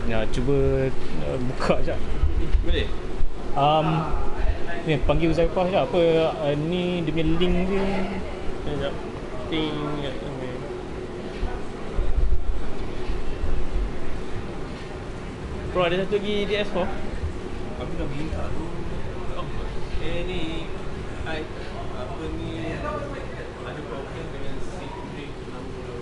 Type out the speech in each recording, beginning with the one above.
Ya, cuba buka sekejap. Boleh? Ni panggil Zaifah sekejap. Apa ni dia punya link dia. Sekejap. Ting. Bro, ada satu lagi DS4. Aku dah minta tu. Ni apa ni, ada problem dengan seat break number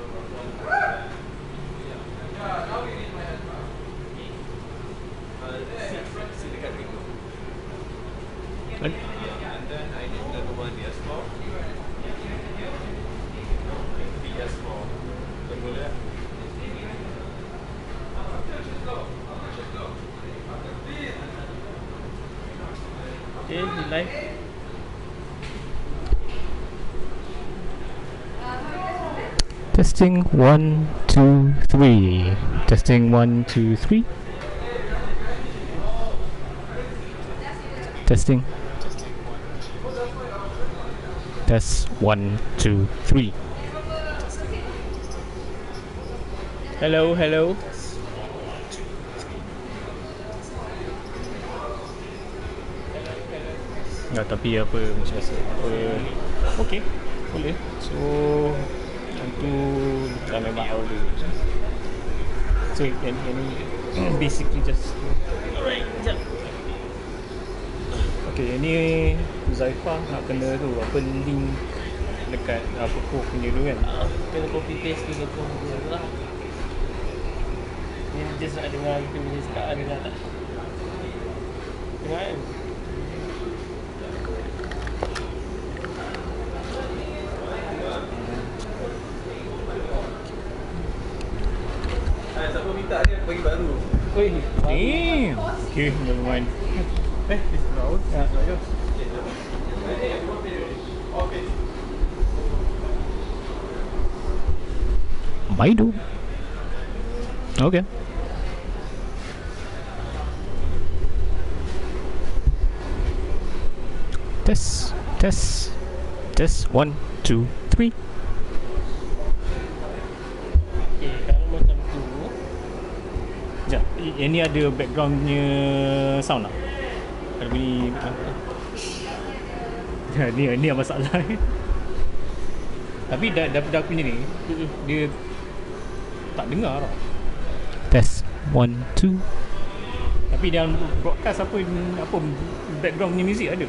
seat dekat pintu. And then I need another one DS4. DS4. Tunggu ya. Okay, live. Testing 1 2 3. Testing 1 2 3. Testing. Test 1 2 3. Hello, hello. Ya, tapi apa macam biasa. Okey, boleh. So tentu dah memang order. So yang basically just Alright, sekejap. okay, ini Zaifah nak kena tu apa link dekat apa CoVE punya tu kan. Kena copy paste ke tu lah. Ni just nak dengar kita punya cakap dengar tak? Dengar kan? Siapa minta dia bagi baru. Oi, damn. Okay, never mind. This is out. Ya. Okay. Maido. Okay. Test 1 2 3. Okay, kalau macam tu Sekejap, ini ada backgroundnya sound tak? Ada bunyi ni yang masalah. Tapi dah punya ni dia tak dengar tau. Test 1 2. Tapi dia broadcast apa background punya music ada.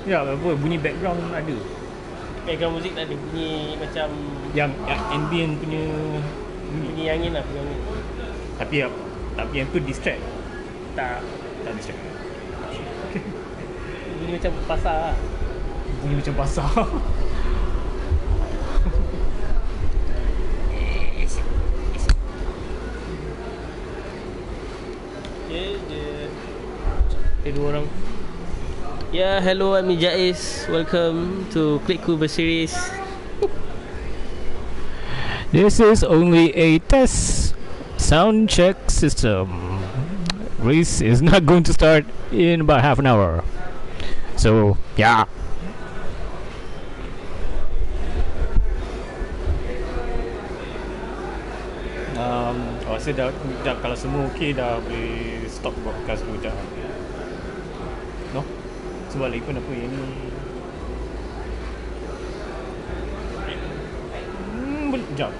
Ya, apa bunyi background ada. background muzik tak ada bunyi macam Yang ambient punya bunyi angin lah, bunyi angin. Tapi yang tu distract. Tak distract. Bunyi macam pasar lah. Bunyi macam pasar. Dua orang. Yeah, hello, I'm Jais. Welcome to Clique series. This is only a test sound check system. Race is not going to start in about half an hour. So, yeah. Rasa dah kalau semua okey dah boleh stop broadcast dulu dah. No? Sebab lagi pun apa yang ni Sekejap,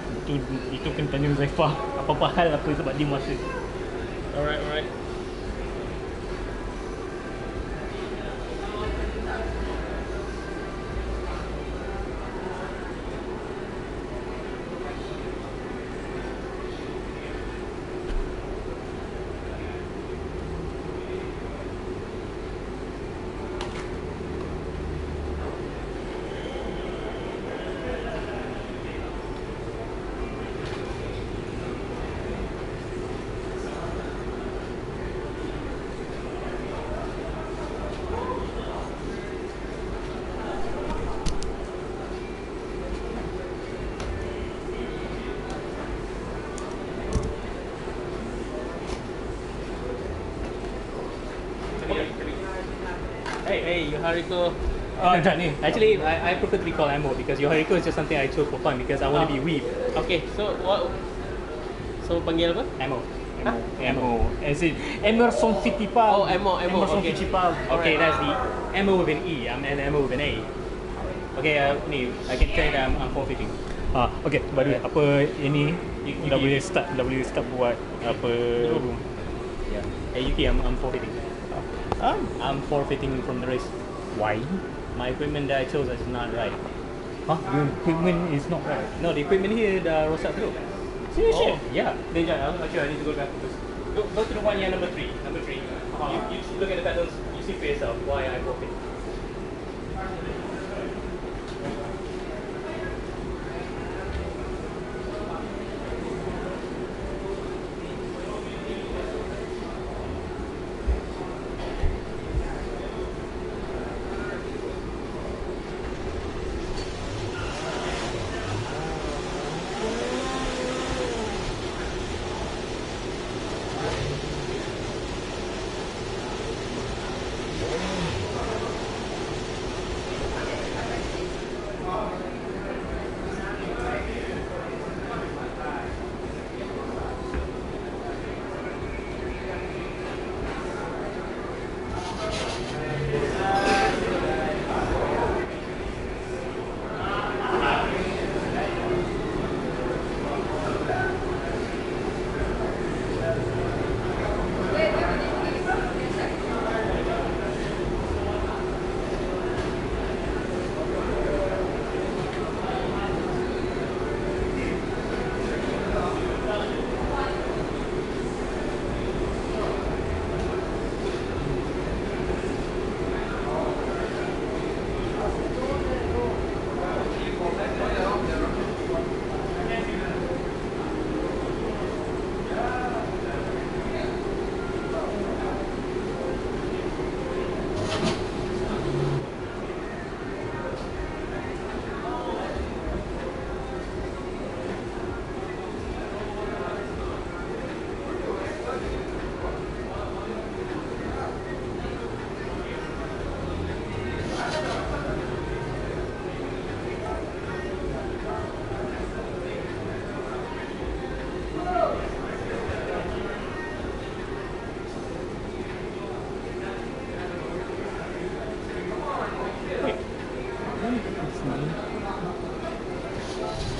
itu kena tanya Zaifah apa-apa hal apa sebab dia masa. Alright. Hey, Yohariko. Actually, I prefer to be called Ambo because Yohariko is just something I chose for fun because I want to be weeb. Okay, so what? So panggil apa? Ammo. MO. As in Emerson Fittipaldi. Oh, MO, Emerson okay. Fittipaldi. Okay, Alright. that's the MO with an E. I'm an MO with an A. Okay, ni I can tell that I'm forfeiting. Okay, by the way, apa ini You dah boleh start buat apa room. Yeah. UK, I'm forfeiting. I'm forfeiting from the race. Why? My equipment that I chose is not right. Your equipment is not right. No, the equipment here dah rosak teruk. Serious? Yeah. Then I'm not sure. I need to go back first. Go to the one yang number 3. Number 3. You look at the pedals. You see for yourself why I forfeit.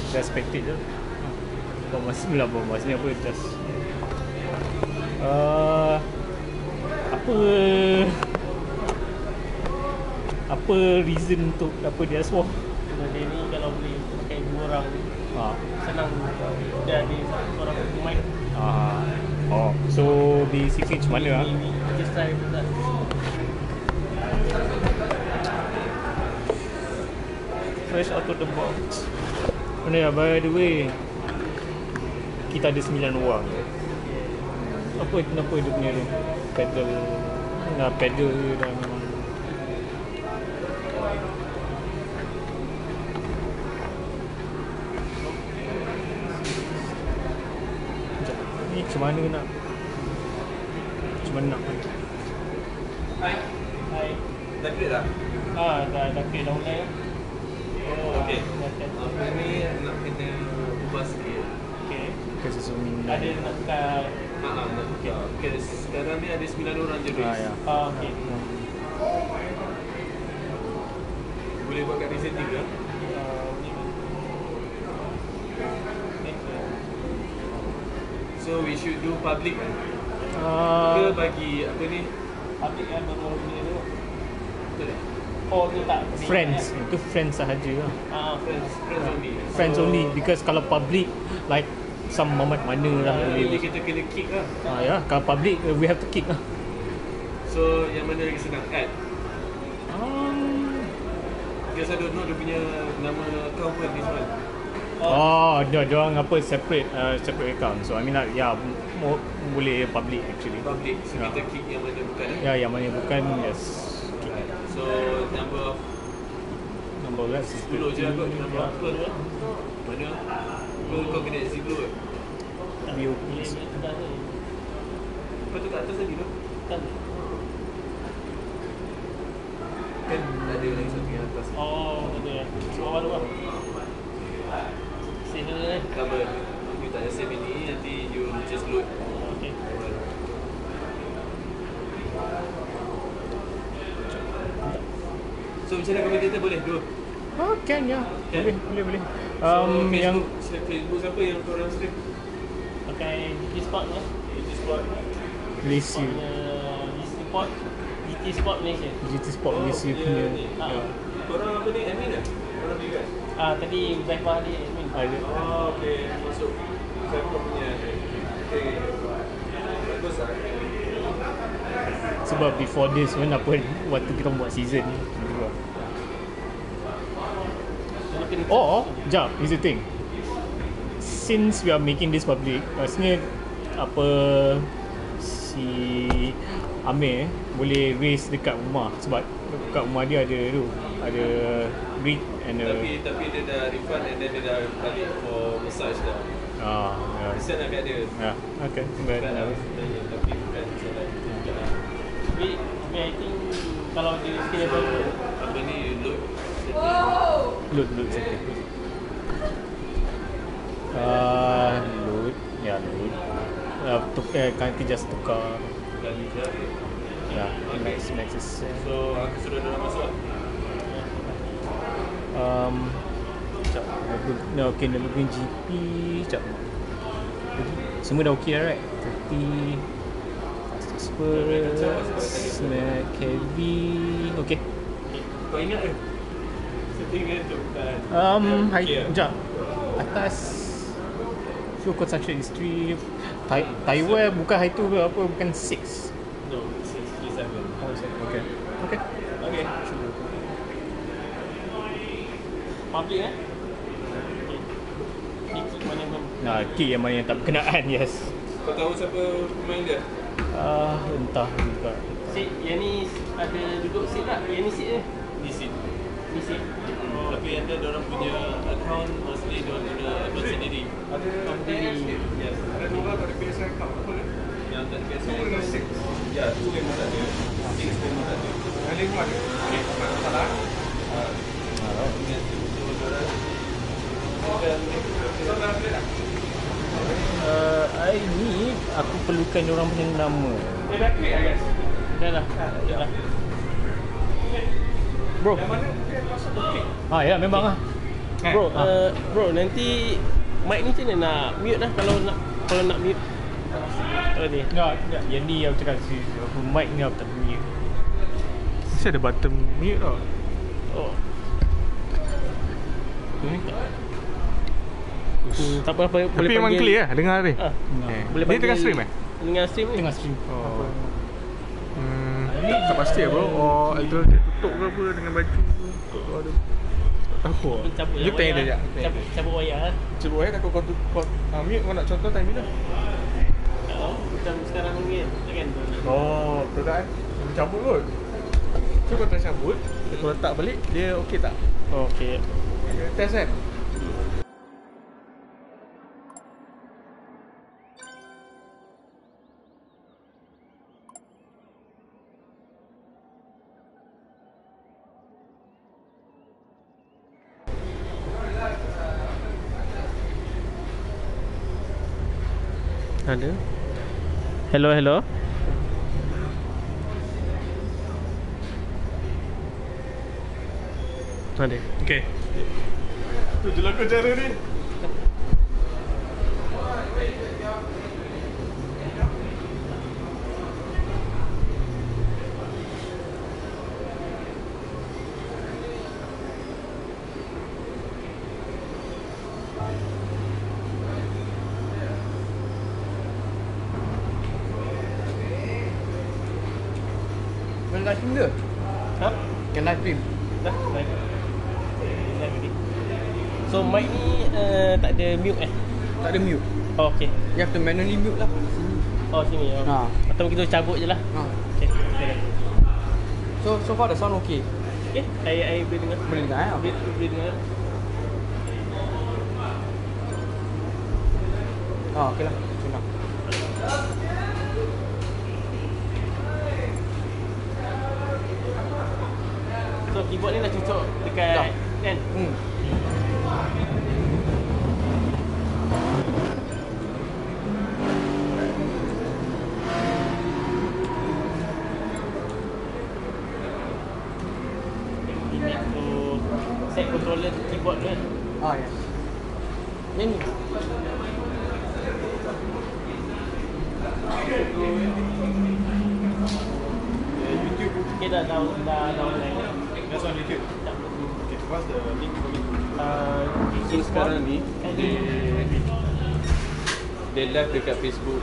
Just spectate je. Buat masa ni apa just apa reason untuk apa dia swarm? Dia ni kalau boleh pakai 2 orang senang. Dia ada satu orang pemain. So di 6 inch mana We just try that. Fresh out of the box. Mana by the way, kita ada 9 orang. Kenapa dia punya tu pedal dah memang ni macam mana nak Hai. Dah clear tak? Dah clear dah mulai. Okay. Apa ni nak kena ubah sikit. Okay. kasi zooming Ada nak tukar. Nak tukar. Okay, sekarang ni ada 9 orang je race. ya. Okay. Boleh buat kat resetting ke? So we should do public kan? Ke bagi apa ni? Public yang baru ni tu. Betul tak? Oh tu tak. Friends, itu friends sahaja lah. Friends only. Friends only, because kalau public like some moment mana lah Jadi boleh. kita kena kick lah. Ya, kalau public we have to kick lah. So yang mana lagi senang? Add. Because I don't know dia punya nama account pun this one. Dia orang apa separate account. So I mean like boleh public actually. Public. So Ya. kita kick yang mana bukan Ya, yang mana bukan yes. So number Number less is 10 je kot. Number apa tu? Mana? Kau kena exit dulu kot. BOP. Apa tu kat atas tadi tu? Kan. Kan ada lagi satu yang atas. Betul ya. Bawah tu lah. Sini dulu eh. Cover. You tak ada save ini, nanti you just load. Okay. So macam mana commentator boleh? Dua? Oh, can ya. Boleh. So Yang Facebook siapa yang korang stream? Pakai G-Sport ni. Sport. Malaysia. G-Sport. GT Sport Malaysia. GT Sport Malaysia punya. Ya. Korang apa ni? Admin ke? Korang juga? Tadi Zaifah dia admin. Ada. Oh, okay. Masuk siapa punya? Okay. Bagus lah. Sebab before this pun apa waktu kita buat season ni. Jap, here's the thing. Since we are making this public, rasanya apa si Amir boleh raise dekat rumah sebab dekat rumah dia ada tu, ada grid and Tapi dia dah refund and then dia dah balik for massage dah. ya. Kesian lah kat dia. Ya, okay. Bukan lah sebenarnya, tapi bukan salah. Tapi I think kalau dia scalable, Apa ni, load Load setting. Load. Ya, load. Nanti just tukar. kali je. Ya, max is So, aku suruh dia orang masuk lah. Sekejap. Okay, Nurburgring GP. Sekejap. Semua dah okay dah, right? 30 Fastest Spurs, heavy. Okay. Kau ingat ke? Setting dia tu bukan. Sekejap. Atas Fuel consumption is 3. Taiwan bukan high 2 ke apa? Bukan 6. No, 67. Oh, okay. Okay. Okay. public Ni kick mana pun. Kick yang mana yang tak berkenaan, yes. Kau tahu siapa pemain dia? Entah juga. Seat yang ni ada duduk seat tak? Yang ni seat je? Di sini. Ni seat. Tapi yang dia orang punya account mostly dia orang guna account sendiri. Ada sendiri. Yes. Ada dua ada biasa account apa ni? Yang tak biasa. Two dengan six. Ya, tu memang tak ada. Six memang tak ada. Yang lima ada. Okay, tak salah. Ingat tu orang. Bukan So dah boleh tak? I ni aku perlukan orang punya nama. Dia dah create lah guys. Dah lah. Bro. Yang mana dia masuk ke click? Ya memang lah. Bro, bro nanti mic ni macam mana nak mute lah kalau nak mute. Kalau ni. Enggak, yang ni aku cakap si mic ni aku tak mute. Mesti ada button mute tau. Oh. Ni Tak apa boleh Tapi memang panggil- clear lah, dengar ni. Boleh Dia tengah stream Tengah stream ni. tengah stream. Oh. Tak pasti bro. Oh, itu dia tutup ke apa dengan baju. Tutup ada. Tak tahu. Cabut Dia tanya dia sekejap. Cabut wayar lah. Cuba takut kau mute kau nak contoh time bila? Macam sekarang ni kan. Oh, betul tak Dia cabut kot. So kau try cabut, kau letak balik, dia okey tak? Okey. Dia test kan? Ada. Hello. Ada. Okey. Tu je lah kau cara ni. Kau live stream ke? Ha? Kan live stream. Dah. Baik. So mic ni tak ada mute Tak ada mute. Oh, okey. You have to manually mute lah. Oh sini. Oh. Atau kita cabut je lah. Okey. So far the sound okay. Okey, I boleh dengar. Boleh dengar Boleh dengar. Okay lah. Senang. So keyboard ni dah cocok dekat Dah. kan? need to set controller to keyboard kan. Oh ya. Ini. YouTube okay dah online. That's on YouTube. Okay, what's the link for me? So Discord. sekarang ni dia live dekat Facebook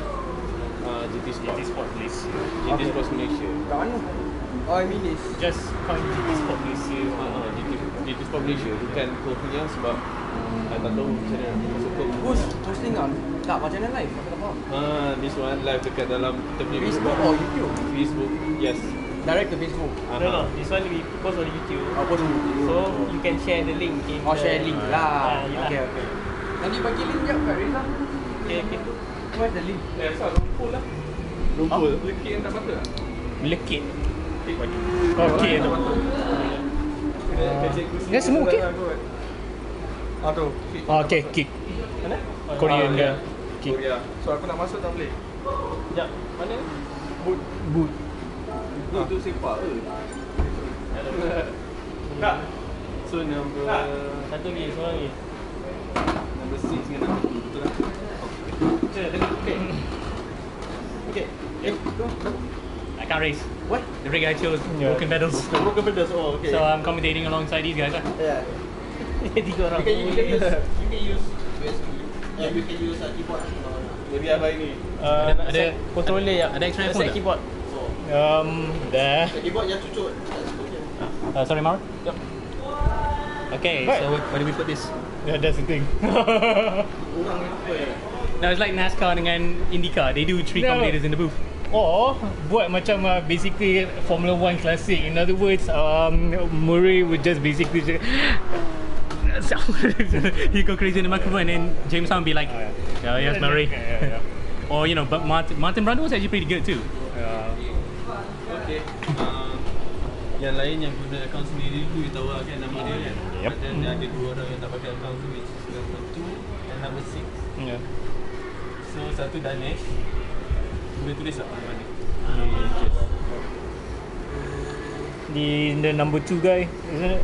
GT Sport. GT Sport Malaysia. GT Sport Malaysia. Kat mana? Oh, ini this. Just find GT Sport Malaysia. GT Sport Malaysia bukan CoVE sebab I tak tahu macam mana nak masuk CoVE. Push, posting kan? Tak, macam mana live? Aku tak faham. This one live dekat dalam kita punya Facebook group. or YouTube? Facebook, yes. Direct to Facebook. No, this one we post on YouTube. Oh, post YouTube. So you can share the link in Oh, share link lah. yelah. Okay. Nanti bagi link jap kat Reza. Okay. Where's the link? Asal lumpur lah. Lumpur? Lekit yang tak patut tak? Lekit. Oh, Okey tu. Dia semua okey. Tu. Oh, okey, kick. Mana? Korean ke? Kick. Korea. So aku nak masuk tak boleh. Sekejap. Mana ni? Boot. Itu sepak ke? Tak. So number Satu lagi, seorang lagi. number 6 dengan number 2 betul lah. Okay. I can't race. What? The rig I chose broken pedals. Broken pedals. Oh, okay. So I'm commentating alongside these guys lah. Yeah. Tiga orang. You can use USB. You can use keyboard. Jadi apa ini? Ada controller yang ada extra set iPhone tak? keyboard. There. Keyboard yang cucuk. Sorry, Mar. Yep. Okay, Right. so where do we put this? Yeah, that's the thing. Orang apa ya? Now it's like NASCAR dengan IndyCar. They do 3 No. commentators in the booth. Or buat macam basically Formula 1 classic. In other words, Murray would just basically He go crazy in the microphone and James Hunt be like, "Yeah, yes, Murray." Or you know, but Martin Brundle was actually pretty good too. Okay. Yang lain yang guna akaun sendiri tu you tahu lah kan nama dia kan. Yep. Dan dia ada 2 orang yang tak pakai akaun tu, which is number 2 and number 6. Yeah. So satu Danesh. Boleh tulis tak mana? the number 2 guy, isn't it?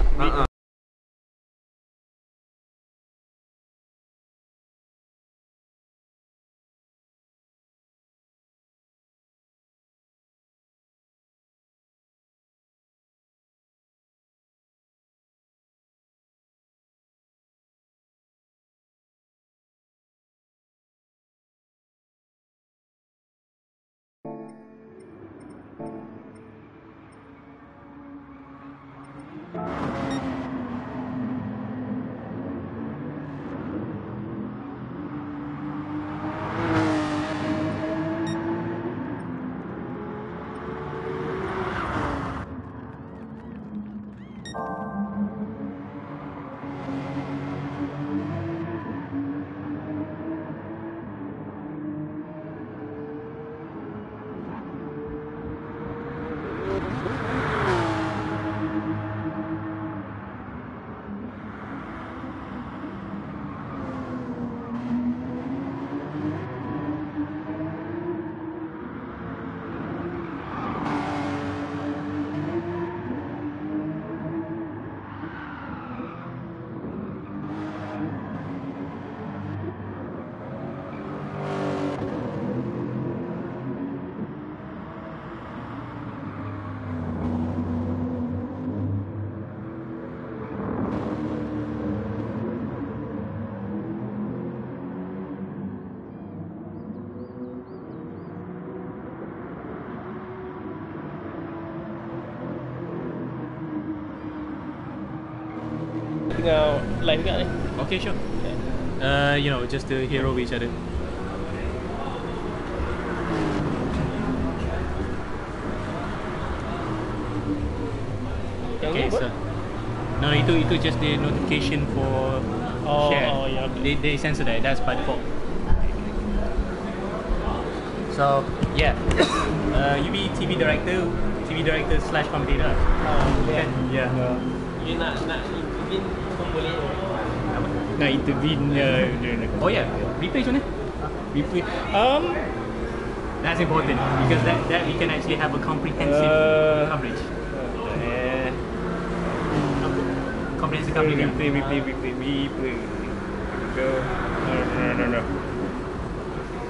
Tengah live kat ni. Okay, sure. You know, just to hero each other. Yang Okay, ni apa? so no, itu just the notification for share. yeah, okay. They censor that. That's by default. So yeah, you be TV director / commentator. Boleh. Yeah. You nak intervene pun boleh. Nak intervene. Oh yeah, replay macam mana? Replay. That's important because that we can actually have a comprehensive coverage. Apa comprehensive coverage. Replay. Here we go. No.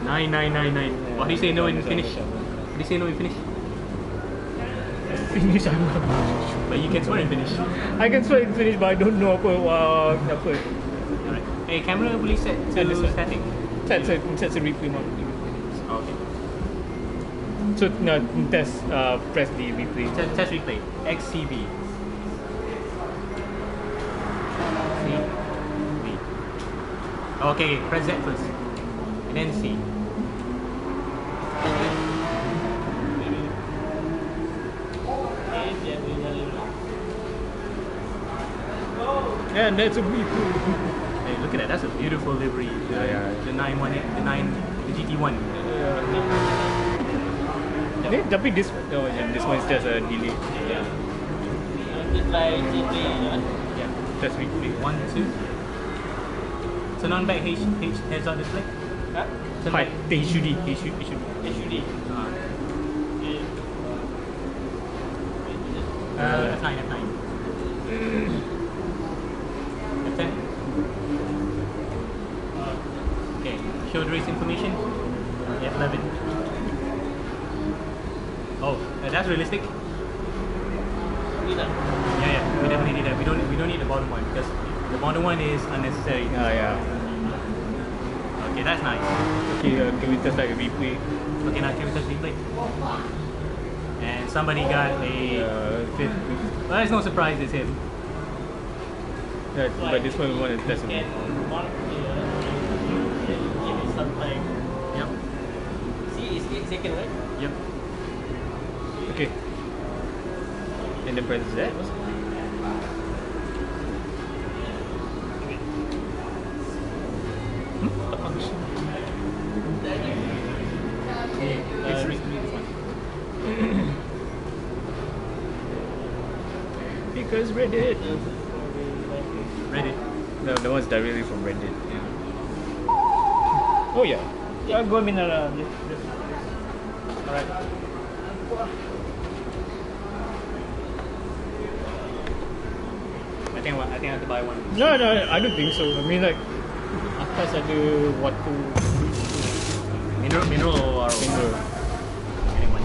9. What do you say no in finish? What do you say no in finish? Finish, I'm not. But you can swear in finish. I can swear in finish, but I don't know apa. Alright. Hey, camera boleh set to This one. static. That's a replay mode. Okay. So no, test. Press the replay. Test replay. XCB. C. B. Okay, press Z first. And then C. Yeah, that's a replay. Hey, look at that. That's a beautiful livery. The 918, the GT1. Tapi this one is just a delay. Kita try replay je. Yeah. Just replay. 1, 2. Turn on back heads up display. Ha? Turn Hi, back. HUD. HUD. F9. F10. Okay, show the race information. F11. Oh, that's realistic. Ni tak? Yeah, we definitely need that. We don't need the bottom one because the bottom one is unnecessary. Yeah. Okay, that's nice. Okay, can we test like a replay? Okay, now can we touch replay? And somebody got a. Fifth. Well, it's no surprise it's him. Yeah, but this one we want to test Can it. mark here. Give it some time. Yep. See, it's 8 seconds, right? Yep. Okay. And then press Z. It's this one. Because Reddit. Ready? No, that one's directly from Reddit. Oh yeah. Go Alright. I think I have to buy one. No, I don't think so. I mean like atas ada water Mineral or finger. getting one.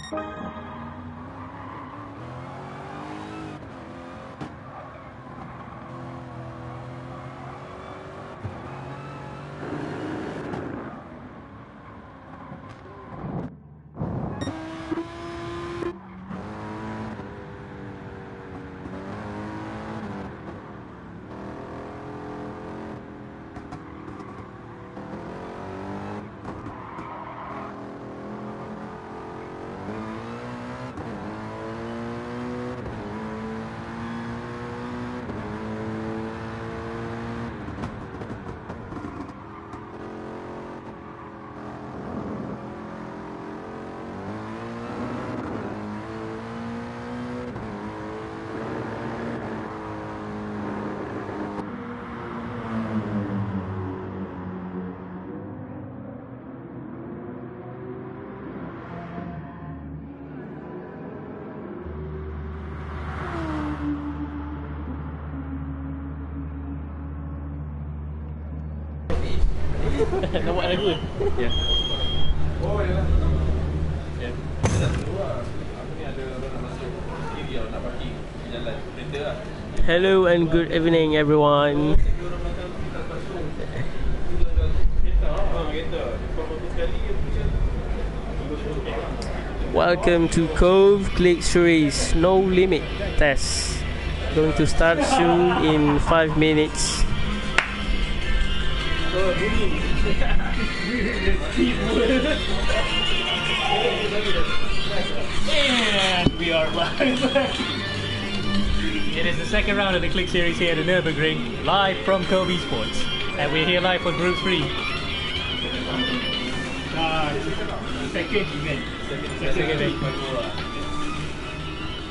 Nak buat lagu? Ya. Oh, yalah. Ya. Kita dah keluar. Aku ni ada orang nak masuk kiri tau, nak parking di jalan. Kereta lah. Hello and good evening everyone. Dia orang belakang tak masuk. Kereta. Kereta. Kau bagus sekali dia punya. Welcome to CoVE Clique series No Limit test. Going to start soon in 5 minutes. And we are live. It is the second round of the Clique series here at the Nurburgring, live from CoVE Sports. And we're here live for Group 3. Second event.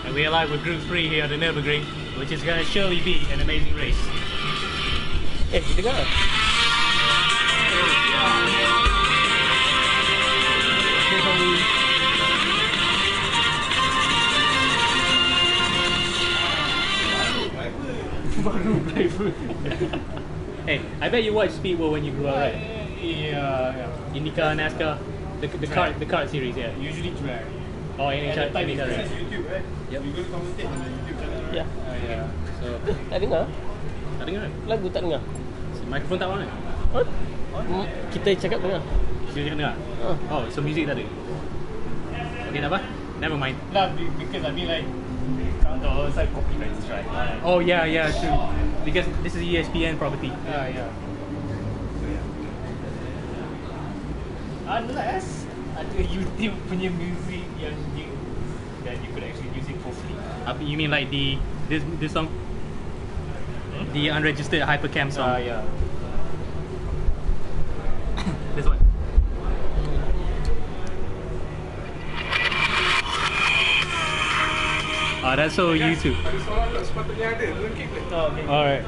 And we are live with Group 3 here at the Nurburgring, which is going to surely be an amazing race. Dengar. Hey, I bet you watched Speedway when you grew up, right? Yeah. IndyCar, NASCAR, the kart series, yeah. Usually drag. Oh, any At that time it's race. YouTube, right? Yep. You go to commentate on the YouTube channel. Ya. Yeah. So, Tak dengar? tak dengar kan? Lagu tak dengar? Mikrofon tak on kan? Kita cakap dengar. Kita cakap dengar? Oh, so music tak ada? Okay, tak apa? Never mind. Nah, because I mean like kalau like copyright strike. Oh, yeah, true. Because this is ESPN property. Yeah. Unless ada YouTube punya music yang you that you could actually use it for free. You mean like this song? The unregistered hypercam song? Yeah. This one. Oh, that's so YouTube. Ada seorang tak sepatutnya ada. Lengkik ke? Oh, okay. Alright.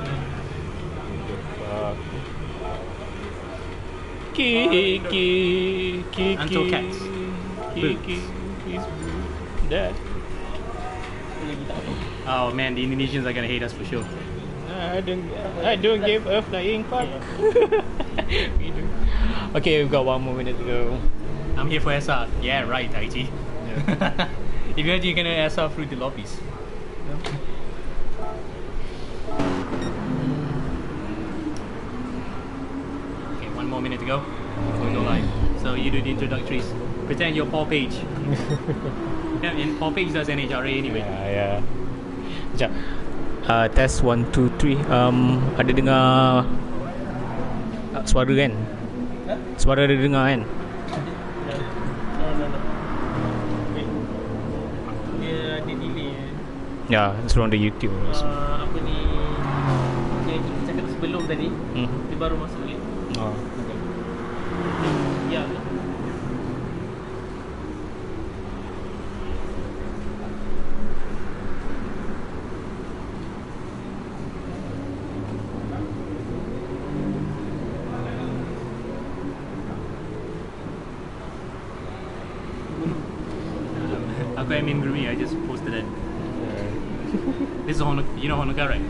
Kiki. Until cats. Kiki. Dad. Oh man, the Indonesians are gonna hate us for sure. I don't give a flying fuck. We do. Okay, we've got 1 more minute to go. I'm here for SR. Yeah, right, IT. If you you're gonna SR through the lobbies. Okay, 1 more minute to go before we go live. So you do the introductories. Pretend you're Paul Page. Yeah, and Paul Page does NHRA anyway. Yeah. Sekejap. Test 1, 2, 3. Ada dengar suara kan? Suara ada dengar kan? No. Dia ada delay. Ya, it's from the YouTube. Apa ni? Yang kita cakap sebelum tadi, dia baru masuk balik. Oh. Ya. Aku admin Gurumi, I just posted it. This is Honoka, you know Honoka, right?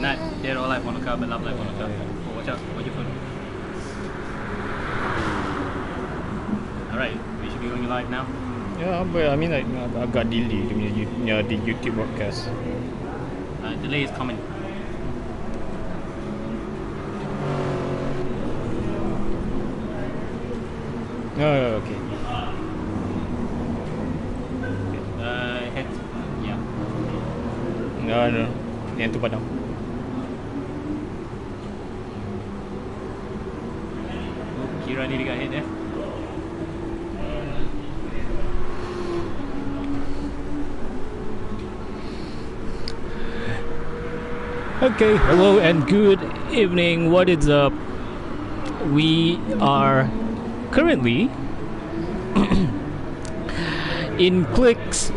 Not dead or alive Honoka, but love life Honoka. Oh, watch out, watch your phone. Alright, we should You on your live now? Yeah, but I mean like agak delay dia punya di YouTube broadcast. Delay is common. Oh, okay. Head. Yeah. No. Yang tu padam. Kira ni dekat head Okay, hello and good evening. What is up? We are currently in Clique's.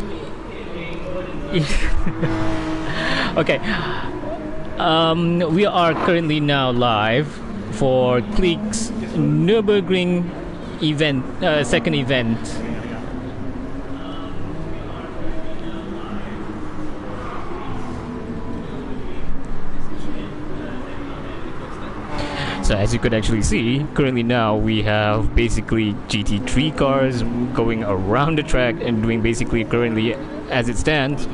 Okay, we are currently now live for Clique's Nurburgring event, second event. So as you could actually see, currently now we have basically GT3 cars going around the track and doing basically currently, as it stands,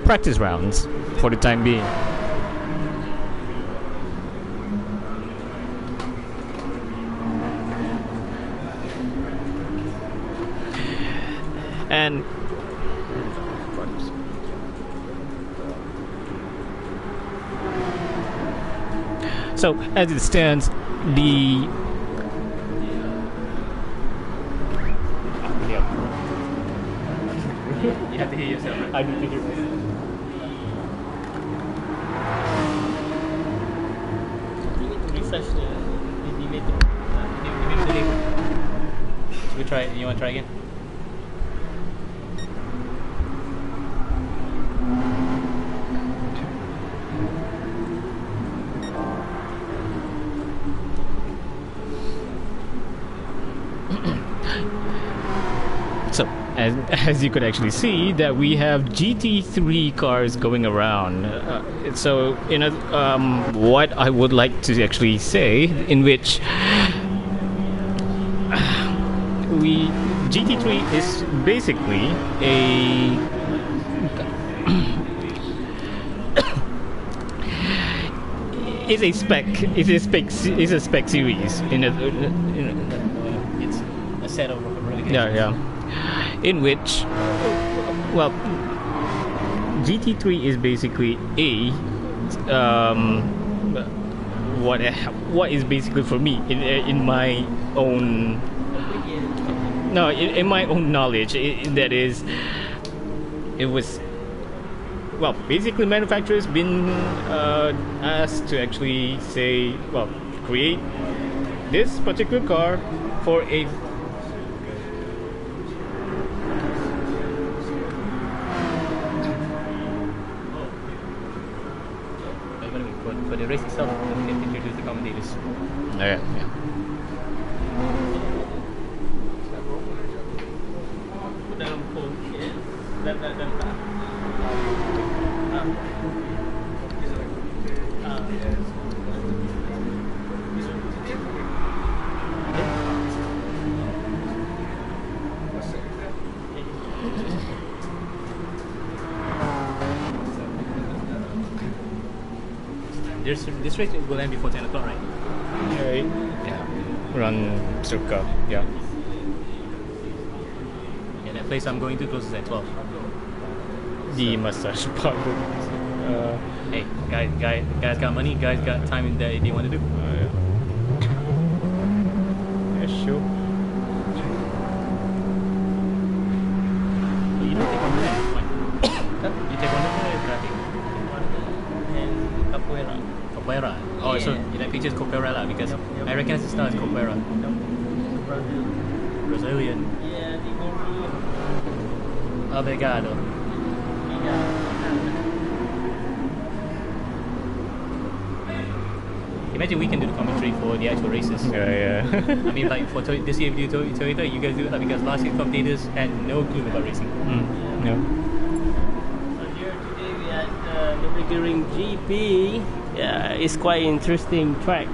practice rounds for the time being. And so, as it stands, the you have to hear yourself. Right? I need to hear myself. You need to refresh the later. Should we try? You want to try again? So, as you could actually see, that we have GT3 cars going around. So, what I would like to actually say, in which GT3 is basically a is a spec series in it's a set of relegation. Yeah. In which, well, GT3 is basically what is basically for me in my own in my own knowledge, that is, it was, well, basically manufacturers been asked to actually say, well, create this particular car for a for the race itself, we can introduce the commentators. Yeah. Put dalam phone, yes. Dan this race will end before 10 o'clock, right? Yeah. Run circa. Yeah. Yeah, that place I'm going to closes at 12. The massage parlor. Hey, guys got money. Guys got time that they want to do. Yeah, sure. You don't take one minute. You take one minute traffic. And capoeira. Capoeira. Oh, so that picture is capoeira lah, because I recognize the style as capoeira. Brazilian. Yeah, the Goro. Obrigado. Imagine we can do the commentary for the actual races. Yeah. I mean, like for this year, we do Toyota, you guys do it, because last year commentators had no clue about racing. Yeah. So here today we at Nurburgring GP. Yeah, it's quite interesting track.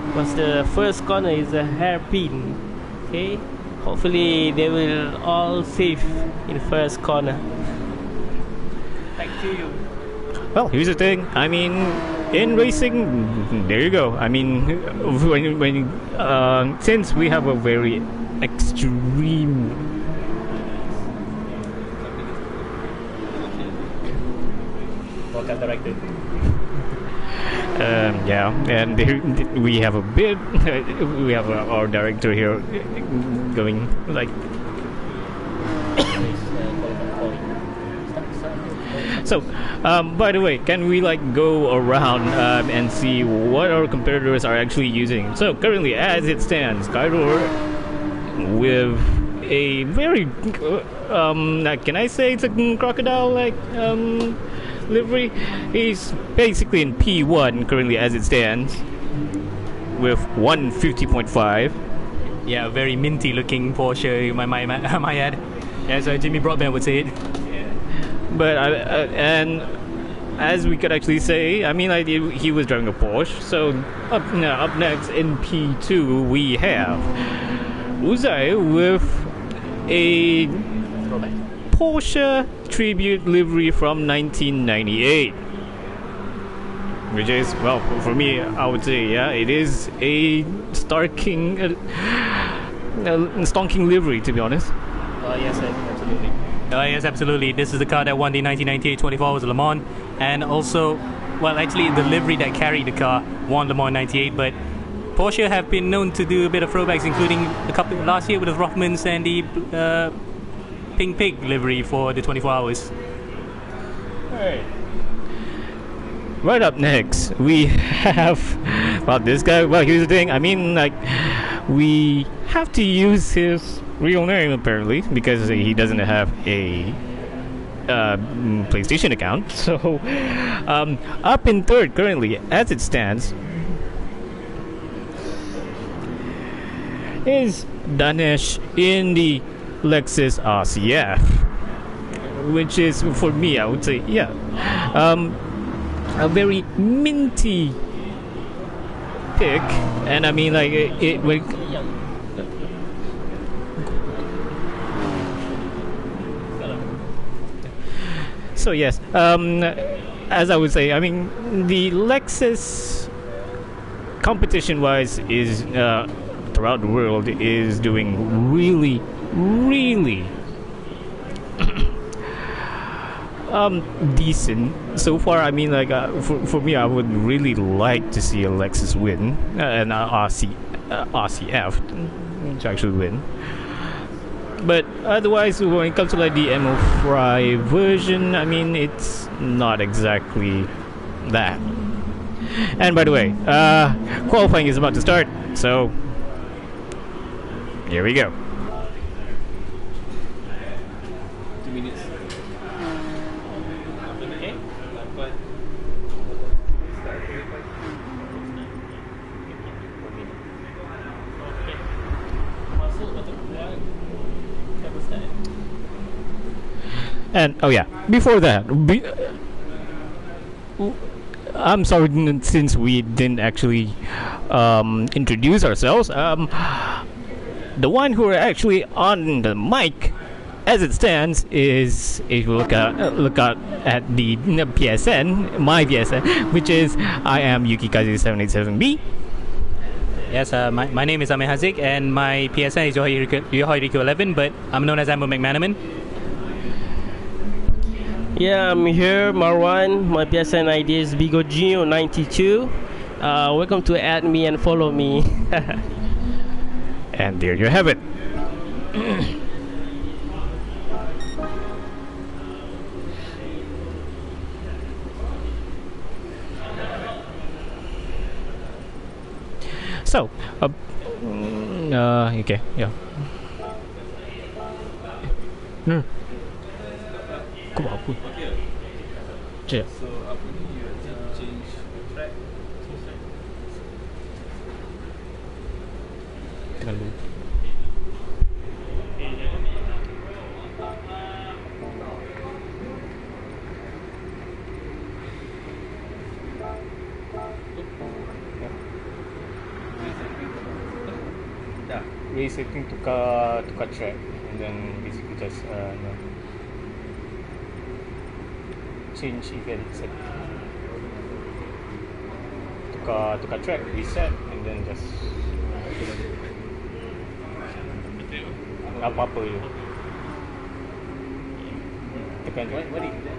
Because the first corner is a hairpin. Okay, Hopefully they will all safe in first corner. Back to you. Well, here's the thing. I mean, in racing, there you go. I mean, since we have a very extreme Podcast director. yeah, and we have a bit. We have our director here going like. So, by the way, can we like go around and see what our competitors are actually using? So currently, as it stands, Kairoor with a very, can I say it's a crocodile-like livery? He's basically in P1 currently as it stands with 150.5. Yeah, very minty looking Porsche, my ad. As Jimmy Broadbent would say it. But and as we could actually say, I mean, he was driving a Porsche. So up next in P2 we have Uzai with a Porsche tribute livery from 1998, which is, well, for me, I would say, yeah, it is a stonking livery, to be honest. Yes, absolutely. Yes, absolutely. This is the car that won the 1998 24 Hours of Le Mans, and also, well, actually, the livery that carried the car won Le Mans 98. But Porsche have been known to do a bit of throwbacks, including a couple last year with the Rothmans and the Pink Pig livery for the 24 Hours. Right up next, we have, well, this guy. Well, here's the thing. I mean, like, we have to use his real name apparently because he doesn't have a PlayStation account. So, up in third currently, as it stands, is Danesh in the Lexus RCF, which is, for me, I would say, yeah, a very minty pick. And I mean, like, so yes, as I would say, I mean, the Lexus competition-wise is throughout the world is doing really, really decent so far. I mean, like, for me, I would really like to see a Lexus win, an RCF to actually win. But otherwise, when it comes to like the MO5 version, I mean, it's not exactly that. And by the way, qualifying is about to start, so here we go. 2 minutes. And oh yeah, before that, I'm sorry since we didn't actually introduce ourselves. The one who are actually on the mic, as it stands, is, if you look out at the PSN, my PSN, which is I am Yukikaze787B. Yes, my name is Amir Hazik, and my PSN is Yohoiriku11, but I'm known as Amber McManaman. Yeah, I'm here, Marwan. My PSN ID is BigoGio92. Welcome to add me and follow me. And there you have it. So, okay, yeah. Kau buat apa? Cik. So apa ni, you change track. Terlalu. Dah. resetting tukar track, and then basically just change event set. Tukar track, reset, and then just apa-apa je. Tekan What is that?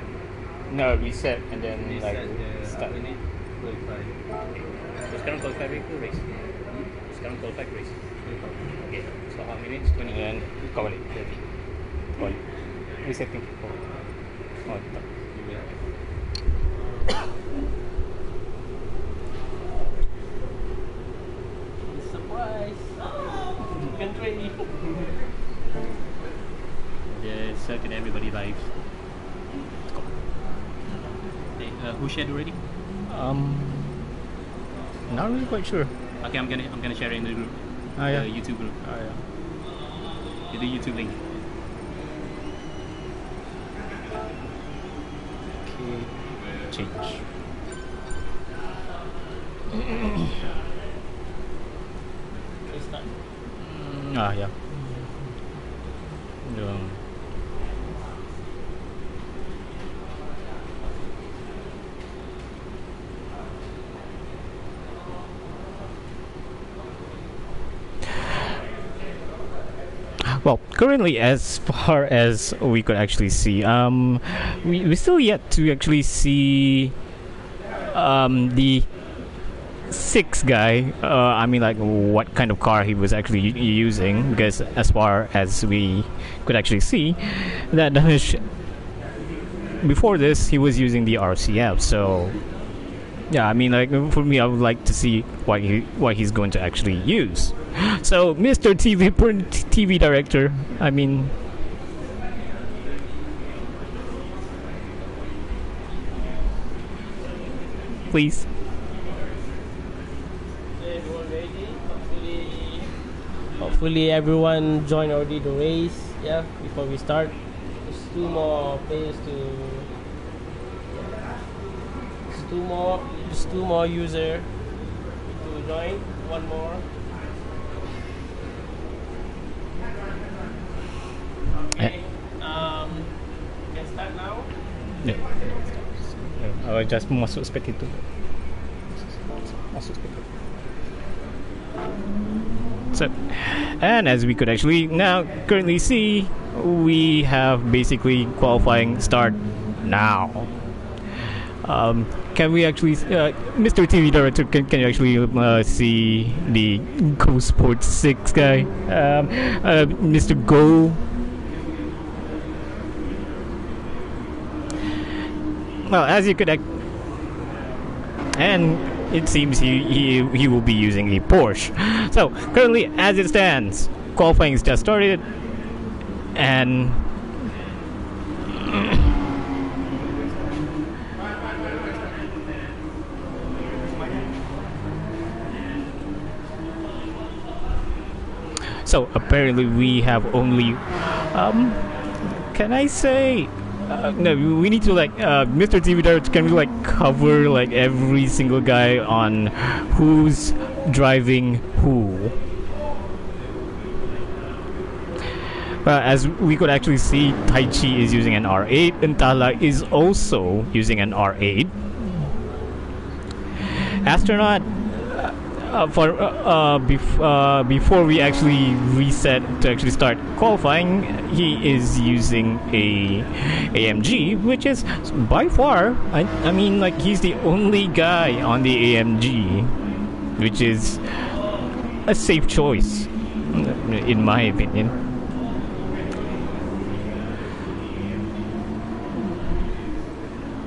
no, reset and then like start. So sekarang qualify ke race? Sekarang qualify ke race. Okay. So how many minutes? 20. And then kau balik 30. balik resetting. Oh tak. Surprise! Country. The circuit everybody live. Let's go. Hey, who shared already? Not really quite sure. Okay, I'm gonna share it in the group. Yeah. The YouTube group. Yeah. The YouTube link. Okay. Change. Yeah. Well, currently, as far as we could actually see, we still yet to actually see the sixth guy. I mean, like what kind of car he was actually using, because as far as we could actually see, that before this he was using the RCF. So yeah, I mean, like for me, I would like to see what he's going to actually use. So, Mr. TV director, I mean, please. Everyone ready? Hopefully everyone join already the race. Yeah, before we start, there's two more players to. There's two more user to join. One more. Okay. Can start now. Yeah. Just masuk spectator. Masuk spectator. So, and as we could actually now currently see, we have basically qualifying start now. Can we actually, Mr. TV director, can you actually see the Go Sports 6 guy, Mr. Go? Well, as you could, and it seems he will be using a Porsche. So currently, as it stands, qualifying has just started, and so apparently we have only, can I say? No, we need to like Mr. TV Director, can we like cover like every single guy on who's driving who? As we could actually see, Tai Chi is using an R8 and Tala is also using an R8. Astronaut, before we actually reset to actually start qualifying, he is using a AMG, which is by far, I mean, like he's the only guy on the AMG, which is a safe choice, in my opinion.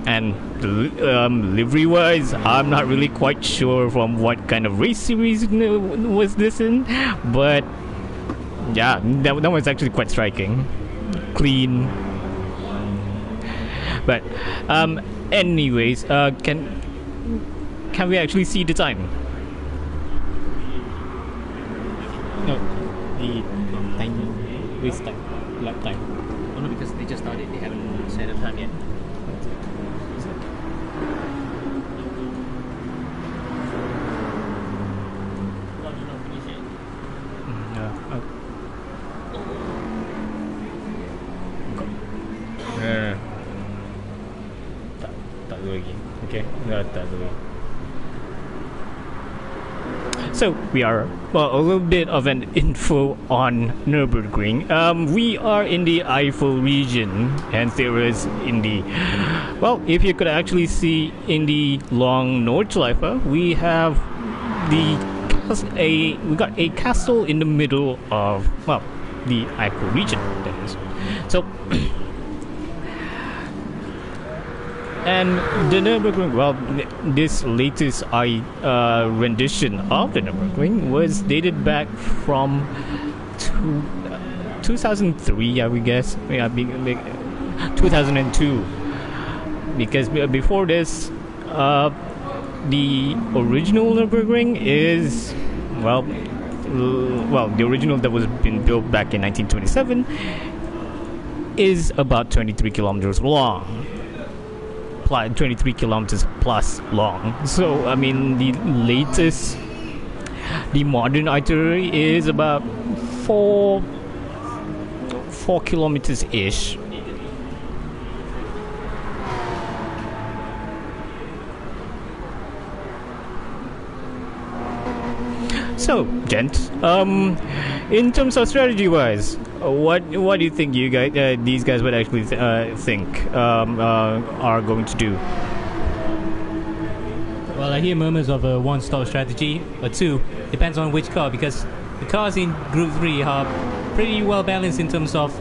And livery-wise, I'm not really quite sure from what kind of race series was this in, but yeah, that was actually quite striking, clean. But anyways, can we actually see the time? No, the time, race time, lap time. Oh no, because they just started. They haven't set a time yet. Okay, got that way. So we are, well, a little bit of an info on Nurburgring. We are in the Eifel region, and there is in the, well, if you could actually see in the long Nordschleife, we have we got a castle in the middle of, well, the Eifel region, that is. So. And the Nurburgring, well, this latest rendition of the Nurburgring was dated back from 2003, I would guess. Yeah, 2002. Because before this, the original Nurburgring is, well, the original that was been built back in 1927 is about 23 kilometers long. 23 kilometers plus long. So I mean, the modern itinerary is about 4 kilometers ish. So, gents, in terms of strategy-wise, what do you think these guys would actually think are going to do? Well, I hear murmurs of a one-stop strategy, or two, depends on which car, because the cars in Group 3 are pretty well balanced in terms of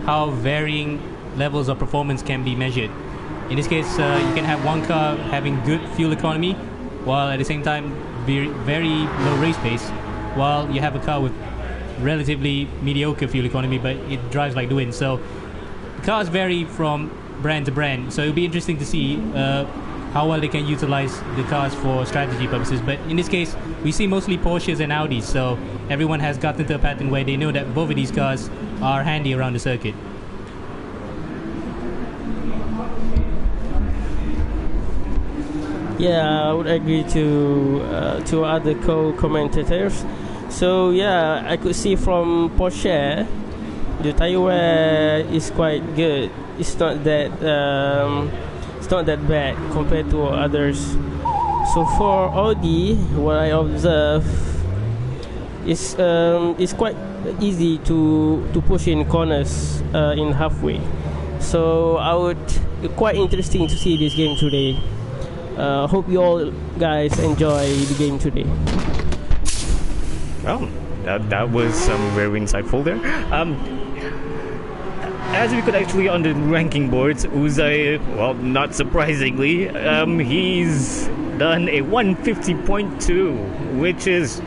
how varying levels of performance can be measured. In this case, you can have one car having good fuel economy, while at the same time very low race pace, while you have a car with relatively mediocre fuel economy, but it drives like the wind. So cars vary from brand to brand, so it'll be interesting to see how well they can utilize the cars for strategy purposes. But in this case, we see mostly Porsches and Audis, so everyone has gotten to a pattern where they know that both of these cars are handy around the circuit. Yeah, I would agree to other co-commentators. So yeah, I could see from Porsche, the tire wear is quite good. It's not that bad compared to others. So for Audi, what I observe is quite easy to push in corners in halfway. So quite interesting to see this game today. Hope you all guys enjoy the game today. Well, that was very insightful there. As we could actually on the ranking boards, Uzai, well, not surprisingly, he's done a 150.2, which is,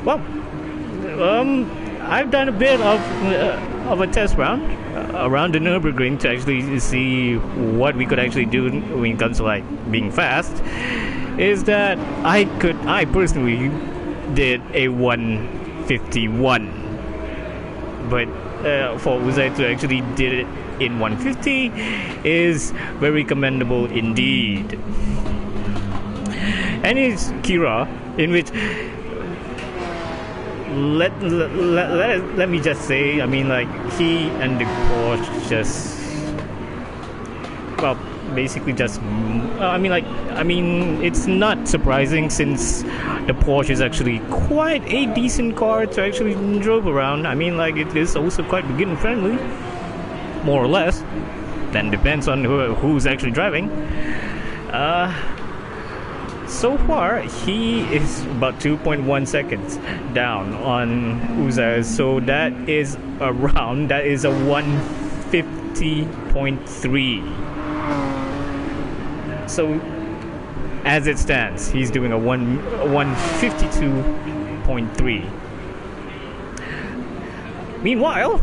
well, I've done a bit of a test round around the Nurburgring to actually see what we could actually do when it comes to like being fast. Is that I personally did a 151, but for Uzai to actually did it in 150 is very commendable indeed. And it's Kira, in which let me just say, I mean, like, he and the Porsche just, well, basically just, I mean, it's not surprising since the Porsche is actually quite a decent car to actually drive around. I mean, like, it is also quite beginner friendly, more or less. Then depends on who's actually driving. So far, he is about 2.1 seconds down on Uzai, so that is a 150.3. So, as it stands, he's doing a 152.3. Meanwhile,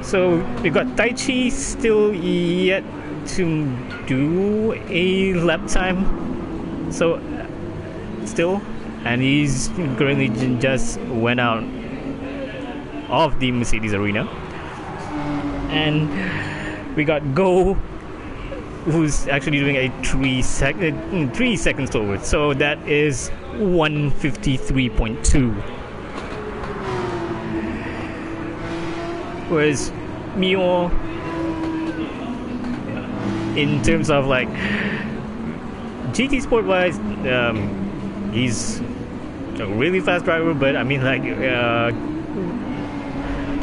so we got Taichi still yet to do a lap time. So still, and he's currently just went out of the Mercedes arena. And we got Go, who's actually doing a 3 seconds slower. So that is 153.2. Whereas Mio in terms of like GT Sport wise, he's a really fast driver, but I mean like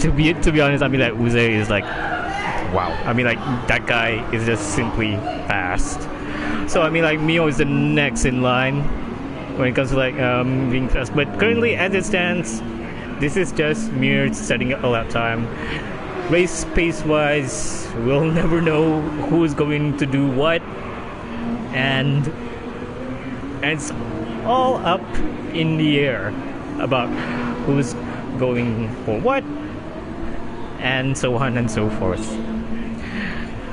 to be honest, I mean like Uze is like wow. I mean like that guy is just simply fast. So I mean like Mio is the next in line when it comes to like being fast. But currently as it stands, this is just mere setting a lap time. Race pace wise, we'll never know who's going to do what, and it's all up in the air about who's going for what, and so on and so forth.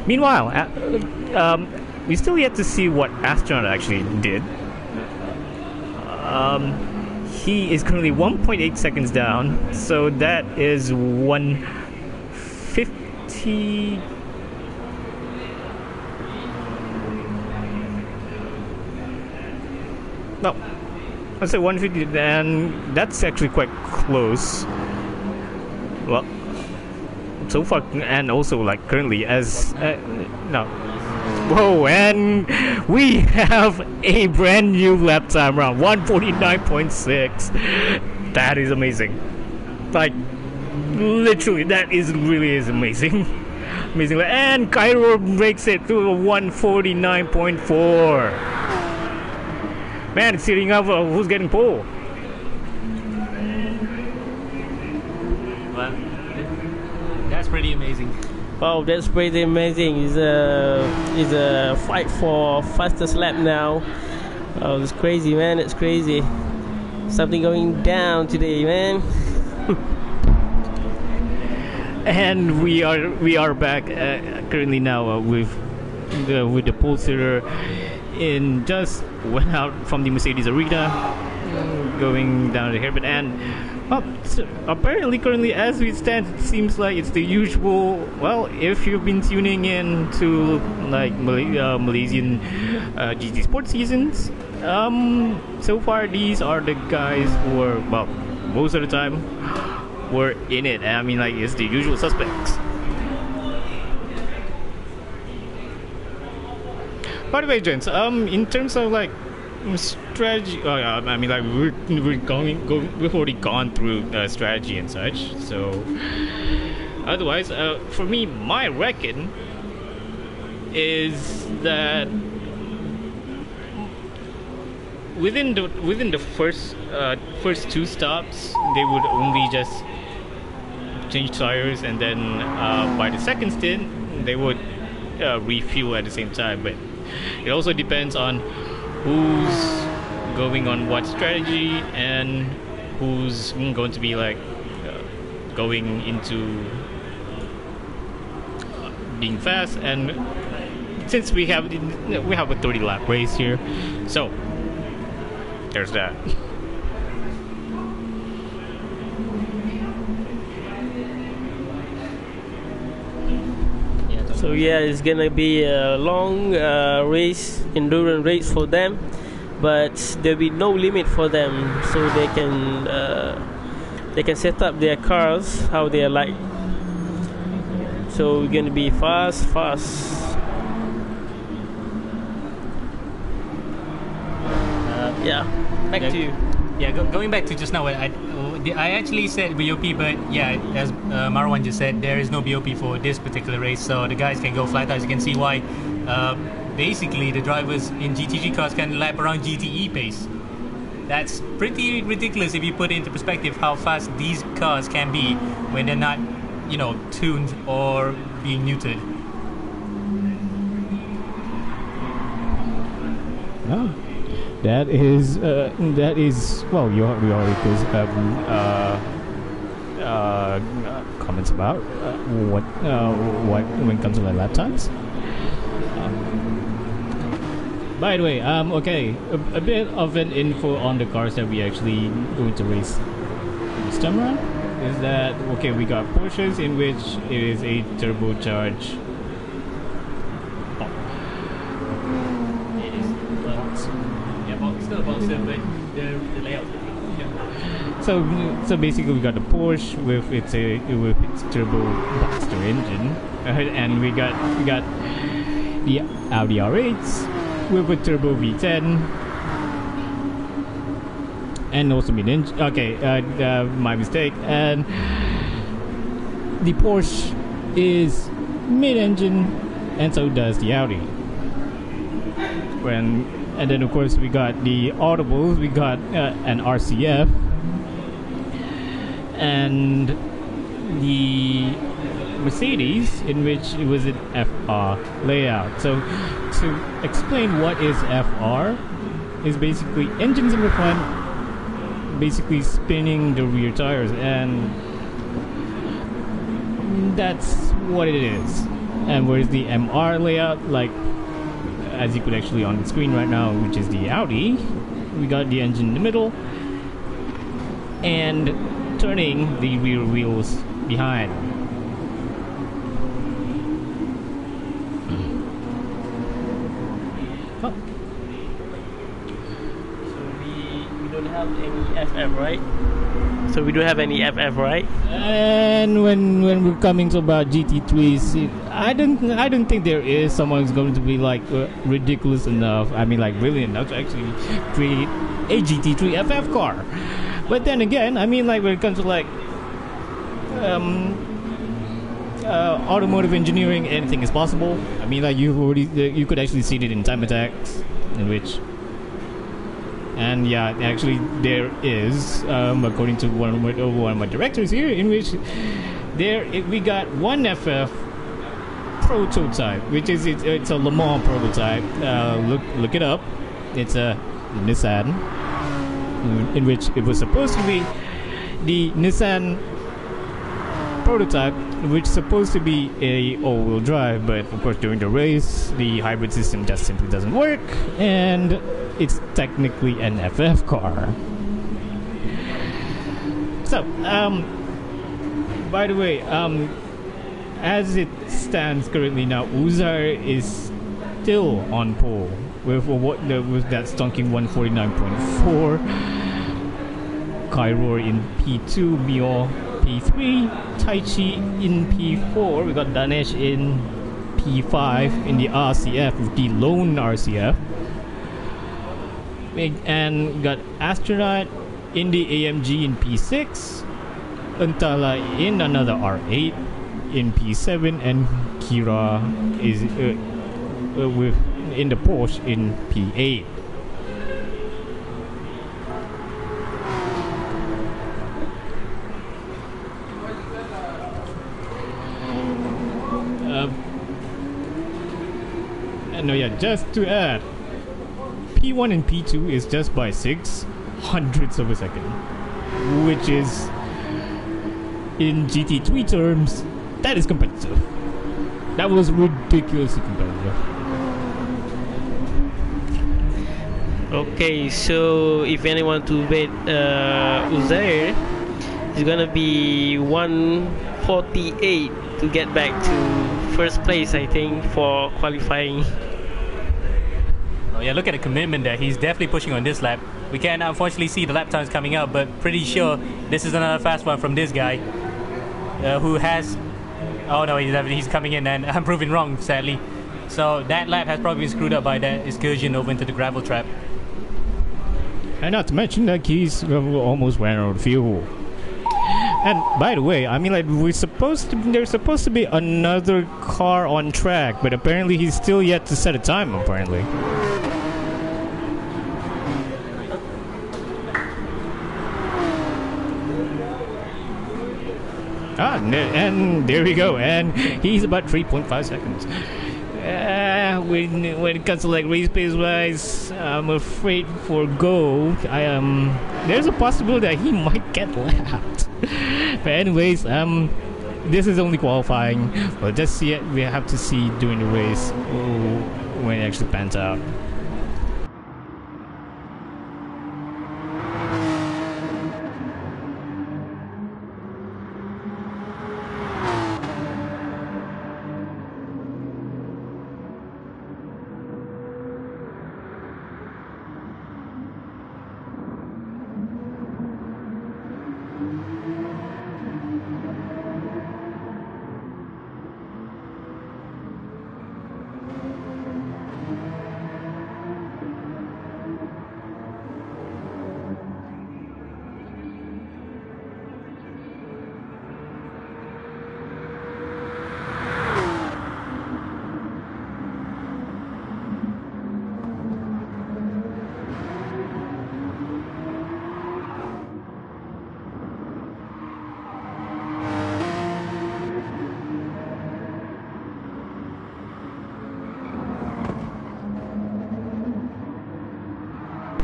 Meanwhile, we still yet to see what Astronaut actually did. He is currently 1.8 seconds down, so that is 150. No, I'd say 150, and that's actually quite close. Well, so far, and also like currently as no. Whoa, and we have a brand new lap time around 149.6. That is amazing. Like, literally, that is really is amazing. Amazing. And Cairo makes it to a 149.4. Man, it's setting up who's getting pole. Well, that's pretty amazing. Wow, that's pretty amazing. It's a fight for fastest lap now. Oh, it's crazy, man. It's crazy. Something going down today, man. And we are back currently now with the pole sitter in just went out from the Mercedes arena, going down the hairpin, and so apparently currently as we stand, it seems like it's the usual. Well, if you've been tuning in to like Malaysian GT Sport seasons, so far these are the guys who are, well, most of the time were in it. I mean, like, it's the usual suspects. By the way, gents, in terms of like strategy, I mean, like we've already gone through strategy and such. So, otherwise, for me, my reckon is that within the first two stops, they would only just change tires, and then by the second stint, they would refuel at the same time. But it also depends on who's going on what strategy and who's going to be like going into being fast. And since we have a 30 lap race here, so there's that. So yeah, it's gonna be a long race, endurance race for them, but there'll be no limit for them, so they can set up their cars how they like. So we're gonna be fast. Yeah, back to you. Yeah, going back to just now, I actually said BOP, but yeah, as Marwan just said, there is no BOP for this particular race, so the guys can go flat out. As you can see why basically the drivers in GTG cars can lap around GTE pace. That's pretty ridiculous if you put it into perspective how fast these cars can be when they're not, tuned or being neutered. No. That is well, you already comments about what when it comes to lap times. By the way, okay, a bit of an info on the cars that we actually going to race this time around is that, okay, we got Porsches in which it is a turbocharged. Still a boxer, but the layout. Yeah. So basically, we got the Porsche with its turbo Boxster engine, and we got the Audi R8s with a turbo V10, and also mid-engine. Okay, my mistake. And the Porsche is mid-engine, and so does the Audi. And then of course we got the Audibles. We got an RCF and the Mercedes, in which it was an FR layout. So to explain what is FR, is basically engines in the front, basically spinning the rear tires, and that's what it is. And where's the MR layout, like as you could actually on the screen right now, which is the Audi, we got the engine in the middle and turning the rear wheels behind. Oh. So we don't have any FF, right? So we don't have any FF, right? And when we're coming to about GT3s, I don't think there is someone who's going to be like ridiculous enough. I mean, like brilliant enough to actually create a GT3 FF car. But then again, I mean, like when it comes to like automotive engineering, anything is possible. I mean, like you could actually see it in Time Attacks, in which. And yeah, actually there is, according to one of my directors here, in which we got one FF prototype, which is it's a Le Mans prototype. Look it up. It's a Nissan, in which it was supposed to be the Nissan prototype, which is supposed to be a all-wheel drive, but of course during the race the hybrid system just simply doesn't work, and it's technically an FF car. So, by the way, as it stands currently now, Uzar is still on pole with that stonking 149.4. Kairor in P2, Mio P3, Taichi in P4. We got Danesh in P5 in the RCF with the lone RCF. And got Astronaut in the AMG in P6, Untala in another R8 in P7, and Kira is with in the Porsche in P8. No, yeah, just to add, P1 and P2 is just by 600ths of a second, which is, in GT3 terms, that is competitive. That was ridiculously competitive. Okay, so if anyone to bet Uzair, it's gonna be 148 to get back to first place, I think, for qualifying. Oh yeah, look at the commitment there. He's definitely pushing on this lap. We can't unfortunately see the lap times coming out, but pretty sure this is another fast one from this guy, who has... Oh no, he's coming in, and I'm proving wrong, sadly. So that lap has probably been screwed up by that excursion over into the gravel trap. And not to mention that he's almost ran out of fuel. And by the way, I mean, like, there's supposed to be another car on track, but apparently he's still yet to set a time, apparently. And there we go, and he's about 3.5 seconds. When it comes to like race pace wise, I'm afraid for Go, there's a possibility that he might get lapped. But anyways, this is only qualifying. But just see it. We have to see during the race when it actually pans out.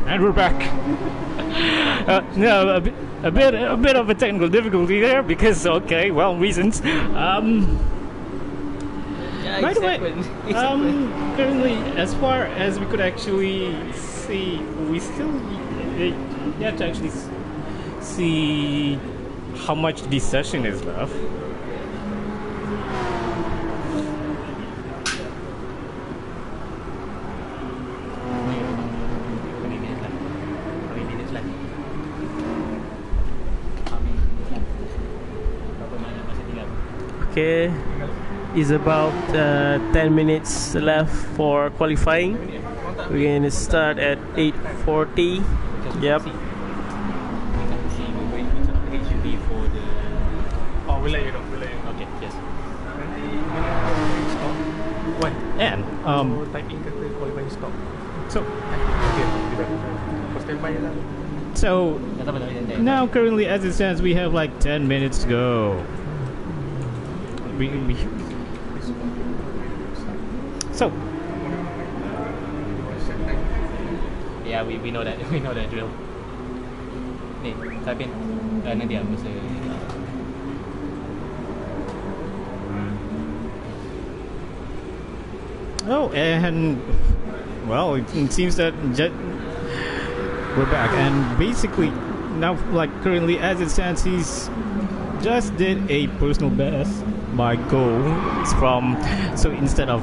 And we're back. No, a bit of a technical difficulty there because reasons. Yeah, By it's the way, happened. It's happened. currently, as far as we could actually see, we still have to actually see how much this session is left. Okay, it's about 10 minutes left for qualifying. We're gonna start at 8:40. Yep. Oh, we'll let you know. Okay, yes. Wan, And type in kata qualifying stop. so Okay, kau standby je lah. so now currently as it stands, we have like 10 minutes to go. So Yeah, we know that. We know that drill. Ni, type in. Nanti masa. oh, and well, it seems that we're back, and basically now, like currently as it stands, he's just did a personal best by goal from, so instead of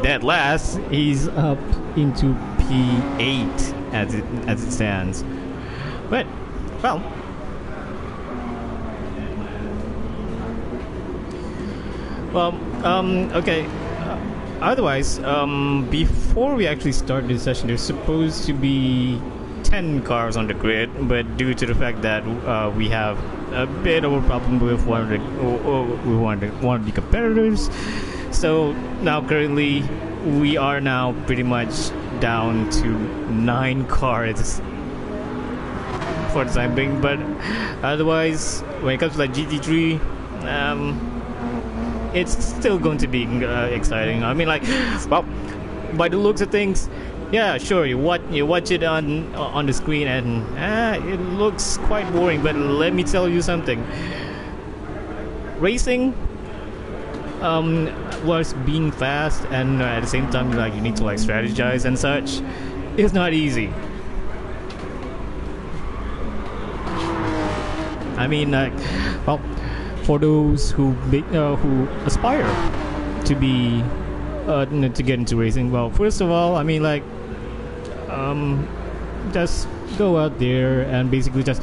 dead last, he's up into P8 as it stands. But okay. Otherwise, before we actually start this session, there's supposed to be 10 cars on the grid, but due to the fact that we have a bit of a problem with one of the competitors, so now currently we are now pretty much down to 9 cars for the time being. But otherwise, when it comes to like GT3, it's still going to be exciting. I mean, like, well, by the looks of things, yeah, sure, you watch it on the screen and it looks quite boring. But let me tell you something. Racing, was being fast and at the same time, like, you need to like strategize and such. It's not easy. I mean, like, well, for those who aspire to be to get into racing, well, first of all, I mean, like, just go out there and basically just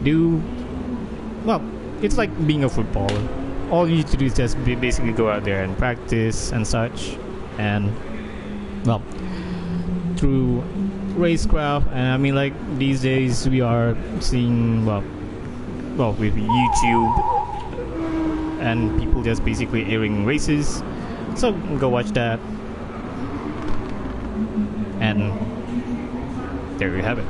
do, well, it's like being a footballer. All you need to do is just basically go out there and practice and such, and well, through racecraft. And I mean, like, these days we are seeing, well with YouTube and people just basically airing races, so go watch that, and there you have it.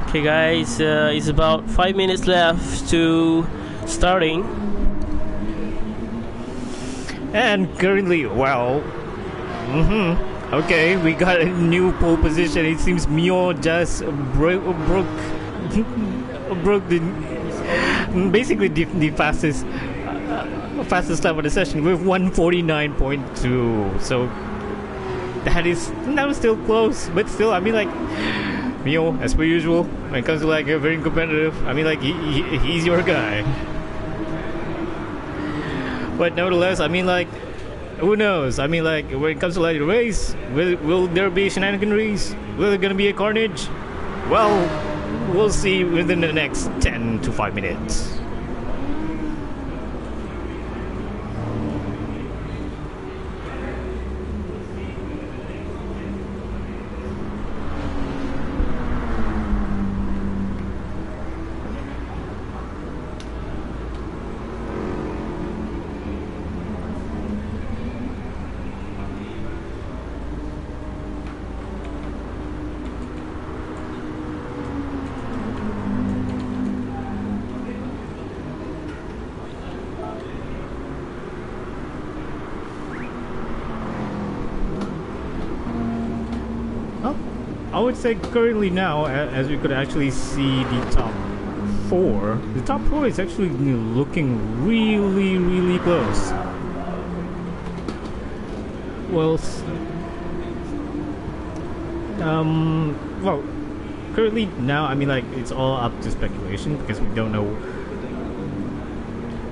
Okay, guys, it's about 5 minutes left to starting. And currently, well, okay, we got a new pole position. It seems Mio just broke the basically the fastest lap of the session with 149.2. So that was still close, but still, I mean, like, Mio, as per usual, when it comes to like very competitive, I mean, like, he's your guy. But nevertheless, I mean, like, who knows? I mean, like, when it comes to like the race, will there be shenanigans? Will there gonna be a carnage? Well, we'll see within the next 10 to 5 minutes. would say currently now, as we could actually see the top four. The top four is actually looking really, really close. Well, well, currently now, I mean, like, it's all up to speculation because we don't know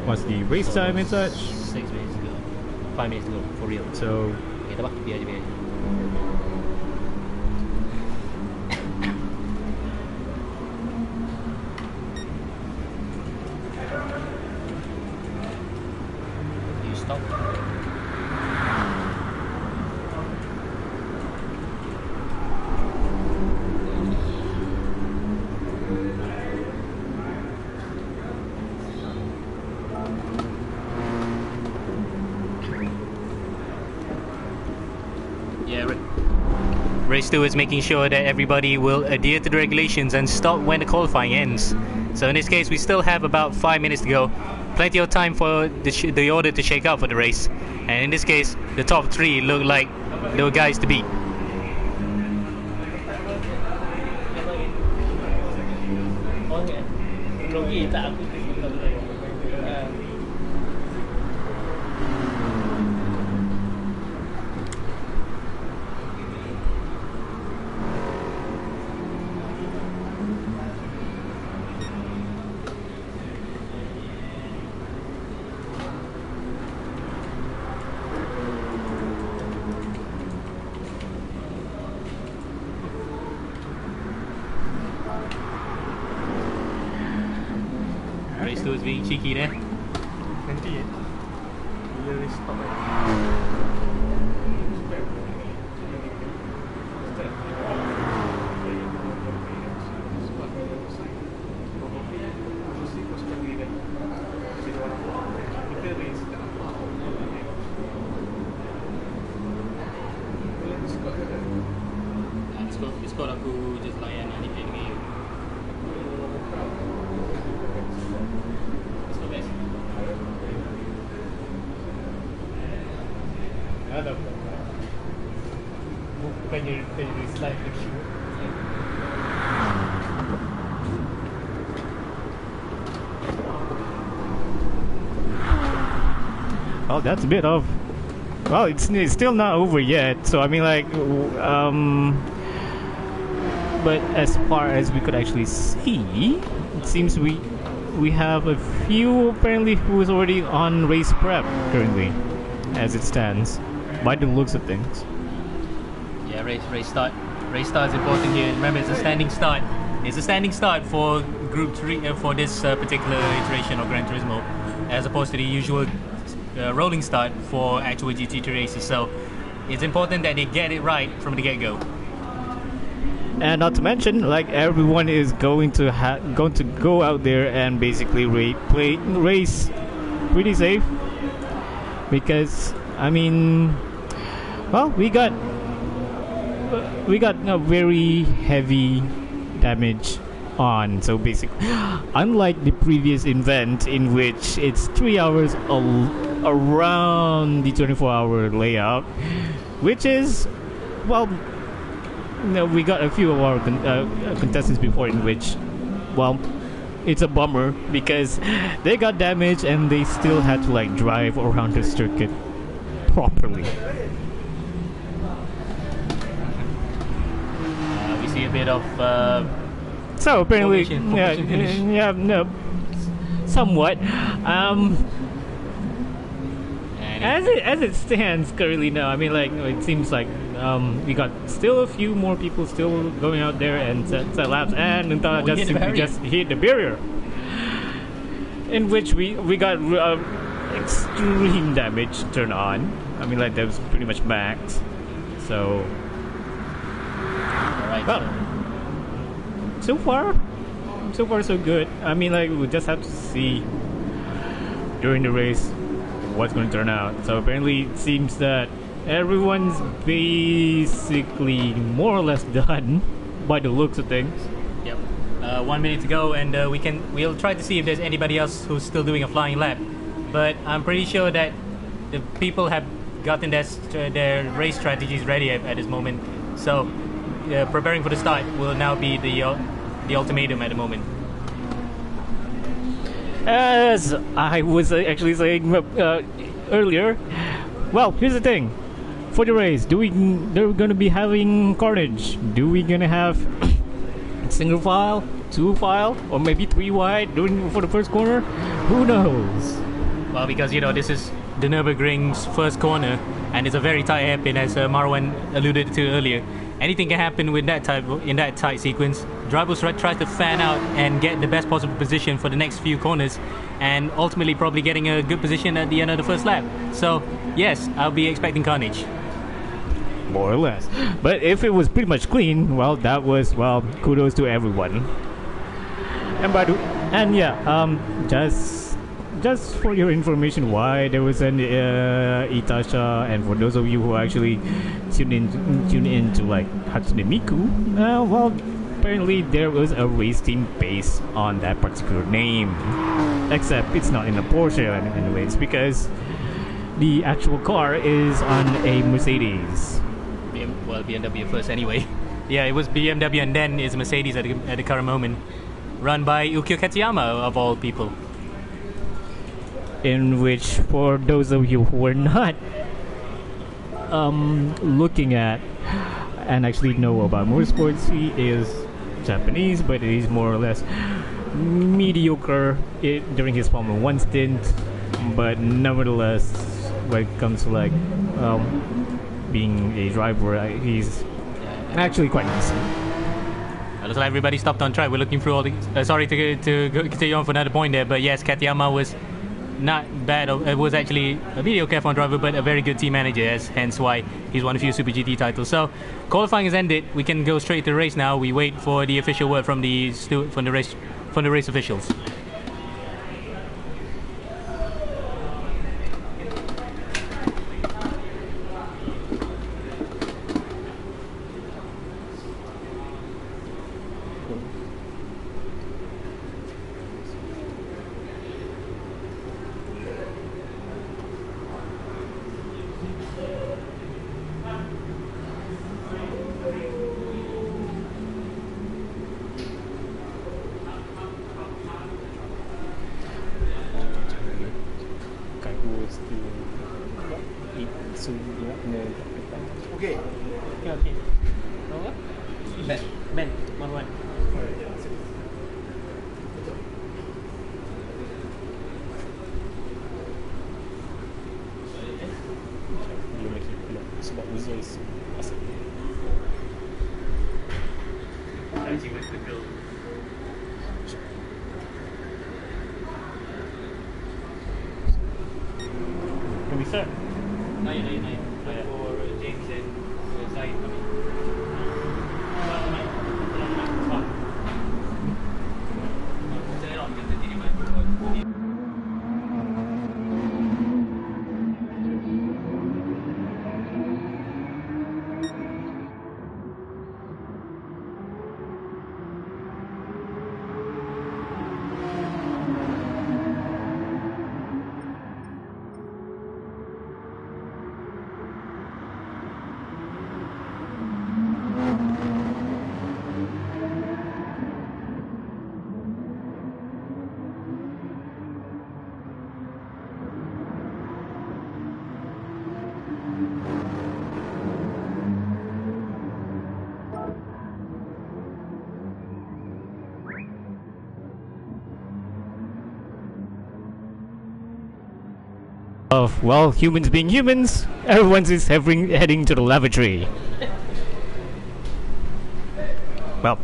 what's the race time and such. 6 minutes ago. 5 minutes ago, for real. So, Okay, tak apa, biar je. You stop. Yeah, race 2 is making sure that everybody will adhere to the regulations and stop when the qualifying ends. So in this case, we still have about 5 minutes to go. Plenty of time for the order to shake out for the race. And in this case, the top 3 look like the guys to beat. Race 2 is being cheeky there. Nanti bila race stop Discord aku just layan anything ni. Discord best. ada bukannya slide lagi. Well, that's a bit of. Well, it's still not over yet. So I mean, like, but as far as we could actually see, it seems we have a few apparently who is already on race prep currently, as it stands, by the looks of things. Yeah, race start. Race start is important here. Remember, it's a standing start. It's a standing start for Group 3 for this particular iteration of Gran Turismo, as opposed to the usual rolling start for actual GT3 races. So it's important that they get it right from the get-go. And not to mention, like, everyone is going to go out there and basically race pretty safe, because I mean, well, we got a very heavy damage on. So basically, unlike the previous event in which it's 3 hours around the 24-hour layout, which is, well, no, we got a few of our contestants before in which, well, it's a bummer because they got damaged and they still had to like drive around the circuit properly. We see a bit of so apparently, formation finish. no, somewhat. As it stands currently now, I mean, like, it seems like we got still a few more people still going out there and set laps, and Nunta just hit the barrier, in which we got extreme damage turned on. I mean, like, that was pretty much max. So, Alright, well, so far so good. I mean, like, we just have to see during the race what's going to turn out. So apparently it seems that everyone's basically more or less done by the looks of things. Yep. 1 minute to go, and we'll try to see if there's anybody else who's still doing a flying lap. But I'm pretty sure that the people have gotten their race strategies ready at this moment. So preparing for the start will now be the ultimatum at the moment. As I was actually saying earlier, well, here's the thing. For the race, they're going to be having carnage. Do we going to have single file, two file, or maybe three wide for the first corner? Who knows? Well, because this is the Nurburgring's first corner, and it's a very tight hairpin, as Marwan alluded to earlier. Anything can happen with in that tight sequence. Drivers try to fan out and get the best possible position for the next few corners, and ultimately probably getting a good position at the end of the first lap. So yes, I'll be expecting carnage. More or less. But if it was pretty much clean, well, that was, well, kudos to everyone. And just for your information, why there was an Itasha, and for those of you who actually tune in to like Hatsune Miku, well, apparently there was a race team based on that particular name. Except it's not in a Porsche anyways, because the actual car is on a Mercedes. BMW first anyway. Yeah, it was BMW and then is Mercedes at the current moment, run by Ukyo Katayama of all people. In which, for those of you who are not looking at and actually know about motorsports, he is Japanese, but he's more or less mediocre during his Formula 1 stint. But nevertheless, when it comes to like being a driver, he's actually quite decent. Looks like everybody stopped on track. We're looking through all the. Sorry to continue on for another point there, but yes, Katayama was not bad. It was actually a mediocre F1 driver, but a very good team manager, hence why he's won a few Super GT titles. So qualifying has ended. We can go straight to the race now. We wait for the official word from the race officials. Okay. Okay. Ben, Marwan. Sebab results asal. Can we start? Naik. For James and Zaid coming. Of, well, humans being humans, everyone's is heading to the lavatory. Well,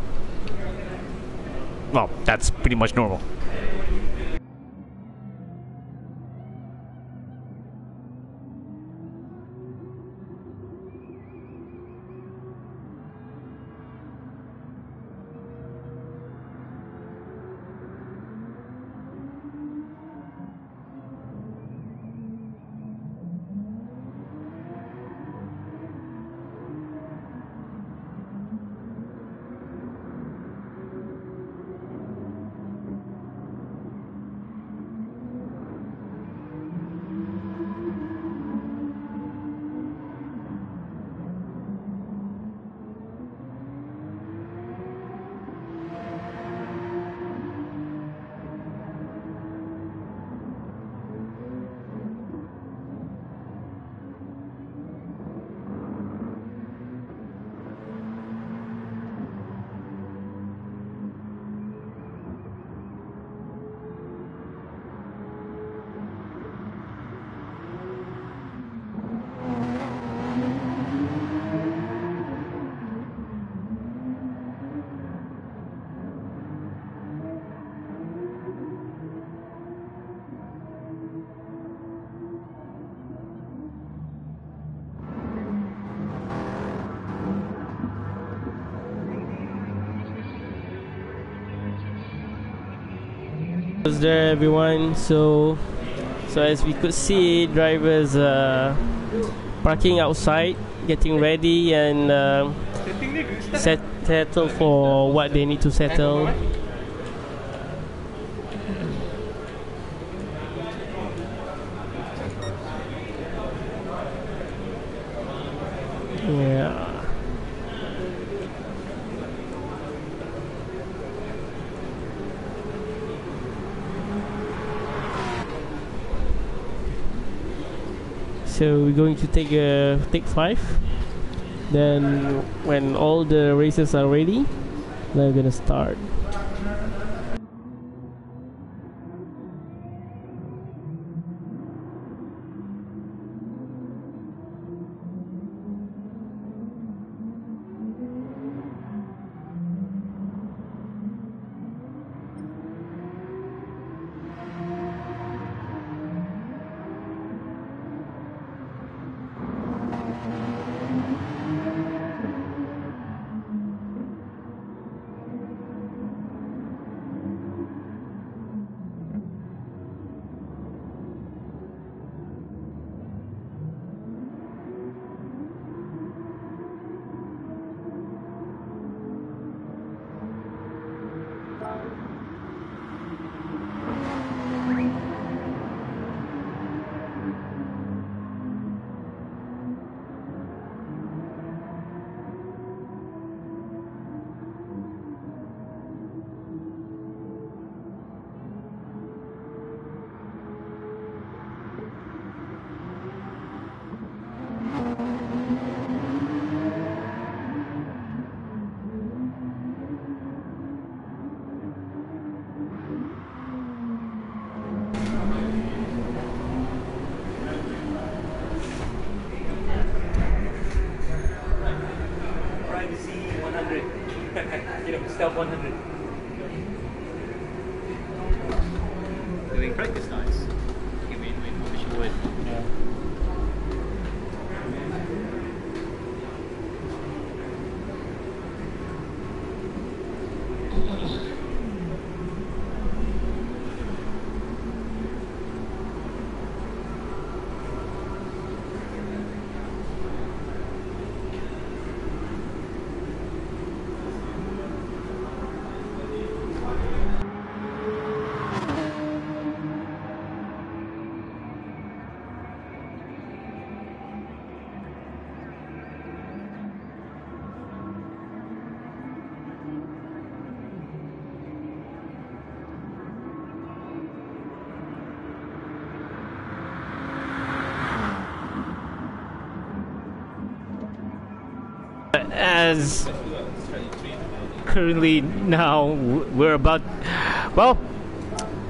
that's pretty much normal. Was there, everyone? So as we could see, drivers parking outside, getting ready, and settle for what they need to settle. Yeah. So we're going to take 5. Then when all the races are ready, we're gonna start. Stealth 100. Doing practice nights. Okay, wait, wish you would. Yeah. As currently now we're about, well,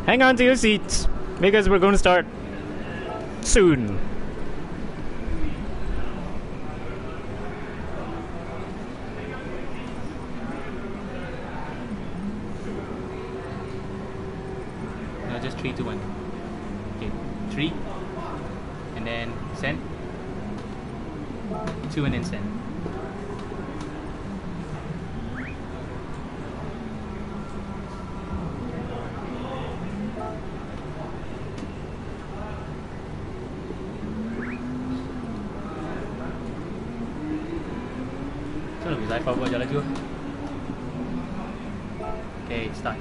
hang on to your seats because we're going to start soon. No, just 3, 2, 1. Okay, 3 and then send, 2 and then send. Giải phẫu bao giờ là chưa? Okay, start.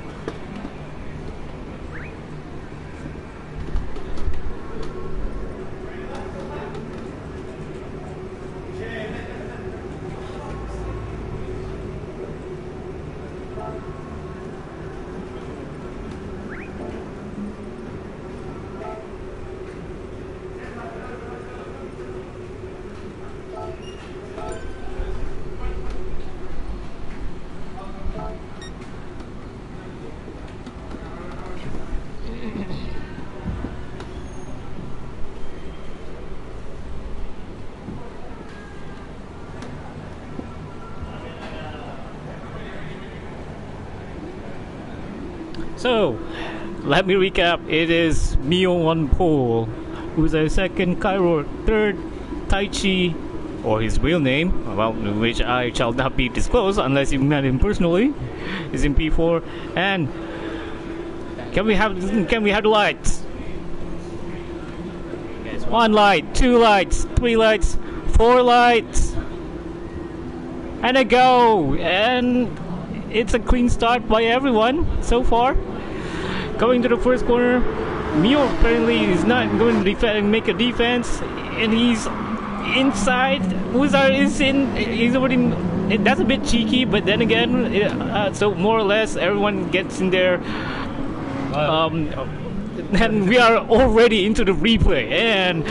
So, let me recap. It is Mio on pole, who's a second Cairo, third Taichi, or his real name, about which I shall not be disclosed unless you met him personally, is in P4, and Can we have the lights? One light, two lights, three lights, four lights, and a go. And it's a clean start by everyone so far. Going to the first corner, Mio apparently is not going to make a defense, and he's inside. Wizard is in. He's already. That's a bit cheeky, but then again, so more or less everyone gets in there. And we are already into the replay, and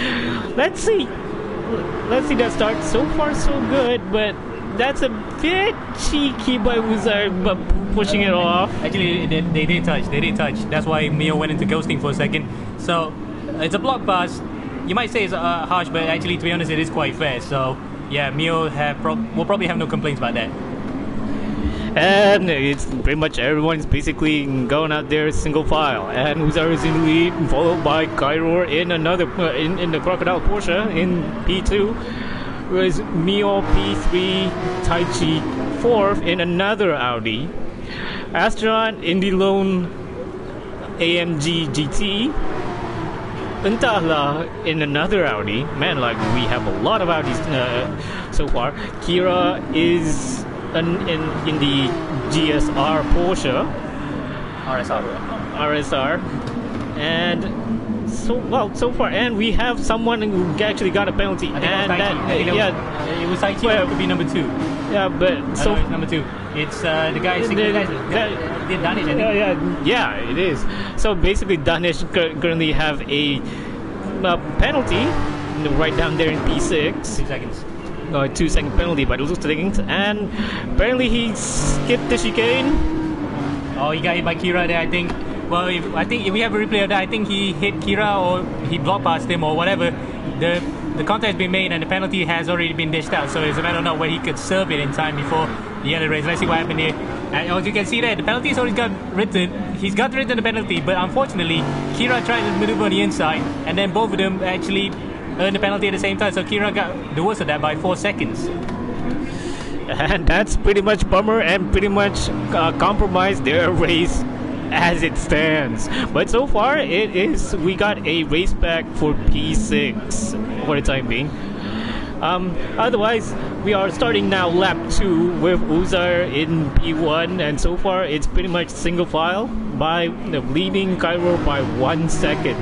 let's see that start. So far so good, but that's a bit cheeky by Wizard, but pushing it off. Actually, they did touch. That's why Mio went into ghosting for a second. So it's a block pass. You might say it's harsh, but actually, to be honest, it is quite fair. So yeah, Mio will probably have no complaints about that. And it's pretty much everyone's basically going out there single file. And Uzar is in the lead, followed by Kairor in another in the Crocodile Porsche in P2. Whereas Mio P3, Taichi 4th in another Audi. Astronaut in the lone AMG GT. Entahla in another Audi. Man, like we have a lot of Audis so far. Kira is in the GSR Porsche RSR, and so far, and we have someone who actually got a penalty, I think and it was Taichi. Well, it could be number 2. Yeah, but so it's number 2. It's the guy. Danish, I think. Yeah, it is. So basically, Danish currently have a penalty right down there in P6. 2 seconds. 2 second penalty by those things, and apparently he skipped the chicane. Oh, he got hit by Kira there, I think. Well, if we have a replay of that, I think he hit Kira or he blocked past him or whatever. The contact has been made and the penalty has already been dished out, so it's a matter of not whether he could serve it in time before the end of the race. Let's see what happened here. And as you can see there, the penalty has already got written. He's got written the penalty, but unfortunately, Kira tried to maneuver on the inside, and then both of them actually earned the penalty at the same time, so Kira got the worst of that by 4 seconds. And that's pretty much bummer and pretty much compromised their race as it stands. But so far, we got a race back for P6 for the time being. Otherwise, we are starting now lap 2 with Uzar in P1, and so far it's pretty much single file by leading Cairo by 1 second.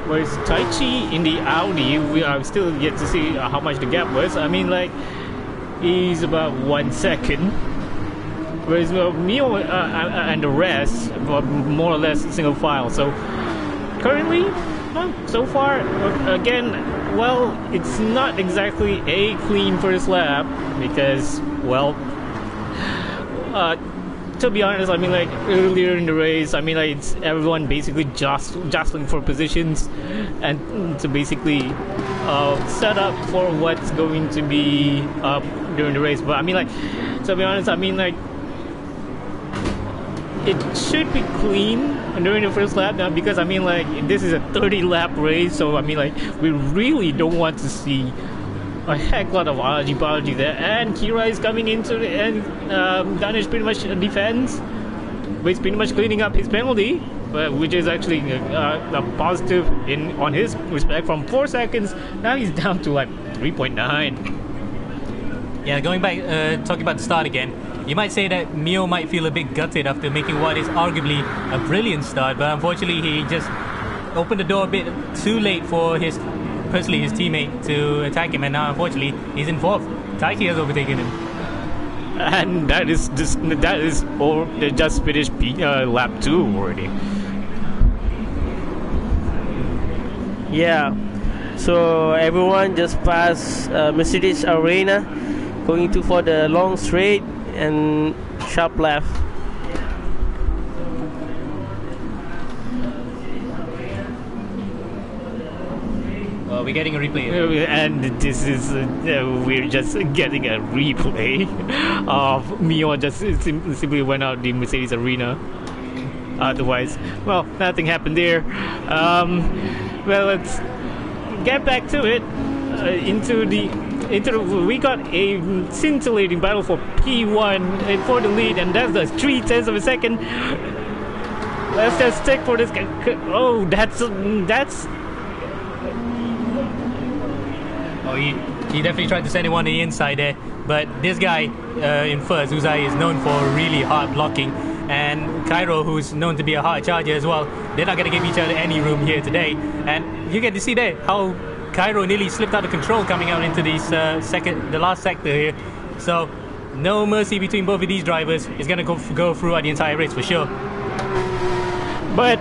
Whereas Taichi in the Audi, we are still yet to see how much the gap was. I mean, like, he's about 1 second. Whereas Mio and the rest are more or less single file. So currently, so far, again, well, it's not exactly a clean first lap because, well, to be honest, I mean, like, earlier in the race, I mean, like, it's everyone basically jostling for positions and to basically set up for what's going to be during the race. But I mean, like, to be honest, I mean, like, it should be clean during the first lap now because, I mean, like, this is a 30-lap race, so, I mean, like, we really don't want to see a heck lot of apology there. And Kira is coming into it, and Danish pretty much defends, but he's pretty much cleaning up his penalty, which is actually a positive on his respect. From 4 seconds, now he's down to like 3.9. Yeah, going back, talking about the start again, you might say that Mio might feel a bit gutted after making what is arguably a brilliant start, but unfortunately he just opened the door a bit too late for his teammate to attack him, and now unfortunately he's in 4th. Taichi has overtaken him. And that is just finished lap 2 already. Yeah, so everyone just passed Mercedes Arena, going for the long straight and sharp left. We're getting a replay. And this is we're just getting a replay of Mio just simply went out the Mercedes Arena. Otherwise, well, nothing happened there. Well, let's get back to it. Into the we got a scintillating battle for P1 and for the lead, and that's the 3/10 of a second. Let's just stick for this guy. Oh, that's. Oh, he definitely tried to send him on the inside there, but this guy in first, Uzai, is known for really hard blocking, and Cairo, who's known to be a hard charger as well, they're not going to give each other any room here today. And you get to see there how Cairo nearly slipped out of control coming out into the last sector here. So no mercy between both of these drivers. It's going to go throughout the entire race for sure. But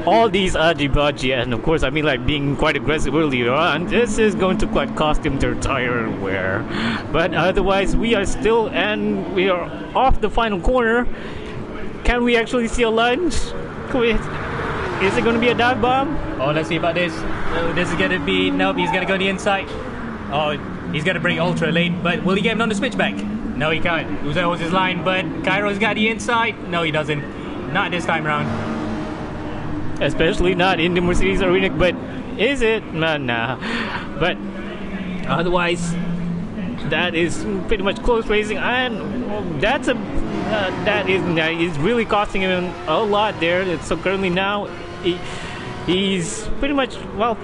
all these argy-bargy, and of course, I mean, like, being quite aggressive earlier on, this is going to quite cost him their tire wear. But otherwise, we are off the final corner. Can we actually see a lunge? Is it going to be a dive bomb? Oh, let's see about this. This is going to be... Nope, he's going to go the inside. Oh, he's going to bring ultra late, but will he get him on the switchback? No, he can't. Uzai holds his line, but Cairo's got the inside. No, he doesn't. Not this time around. Especially not in the Mercedes Arena, but is it? Nah. But otherwise, that is pretty much close racing, and that is really costing him a lot there. So currently now, he's pretty much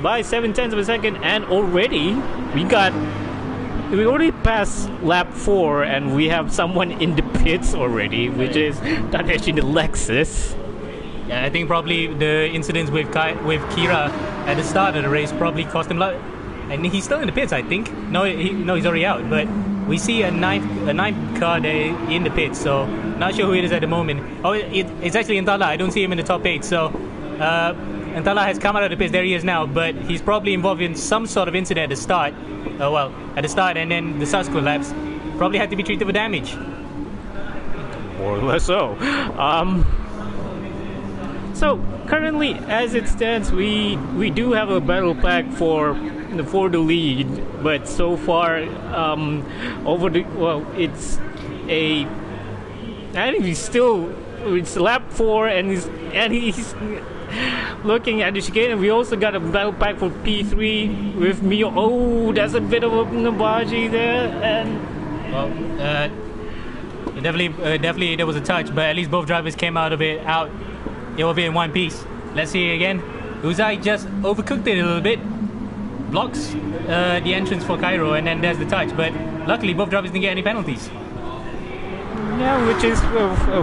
by 7/10 of a second, and already we already passed lap 4, and we have someone in the pits already, which is Takeshi the Lexus. Yeah, I think probably the incidents with Kira at the start of the race probably cost him a lot. And he's still in the pits, I think. No, he's already out. But we see a ninth car there in the pits, so not sure who it is at the moment. Oh, it's actually Antala. I don't see him in the top 8. So Antala has come out of the pits. There he is now. But he's probably involved in some sort of incident at the start. At the start, and then the subsequent laps probably had to be treated for damage. More or less so. So currently, as it stands, we do have a battle pack for the lead, but so far it's lap 4, and he's looking at the chicane. And we also got a battle pack for P3 with Mio. Oh, that's a bit of a nabaji there, and definitely there was a touch, but at least both drivers came out of it in one piece. Let's see again. Uzai just overcooked it a little bit. Blocks the entrance for Cairo, and then there's the touch. But luckily, both drivers didn't get any penalties. Yeah, which is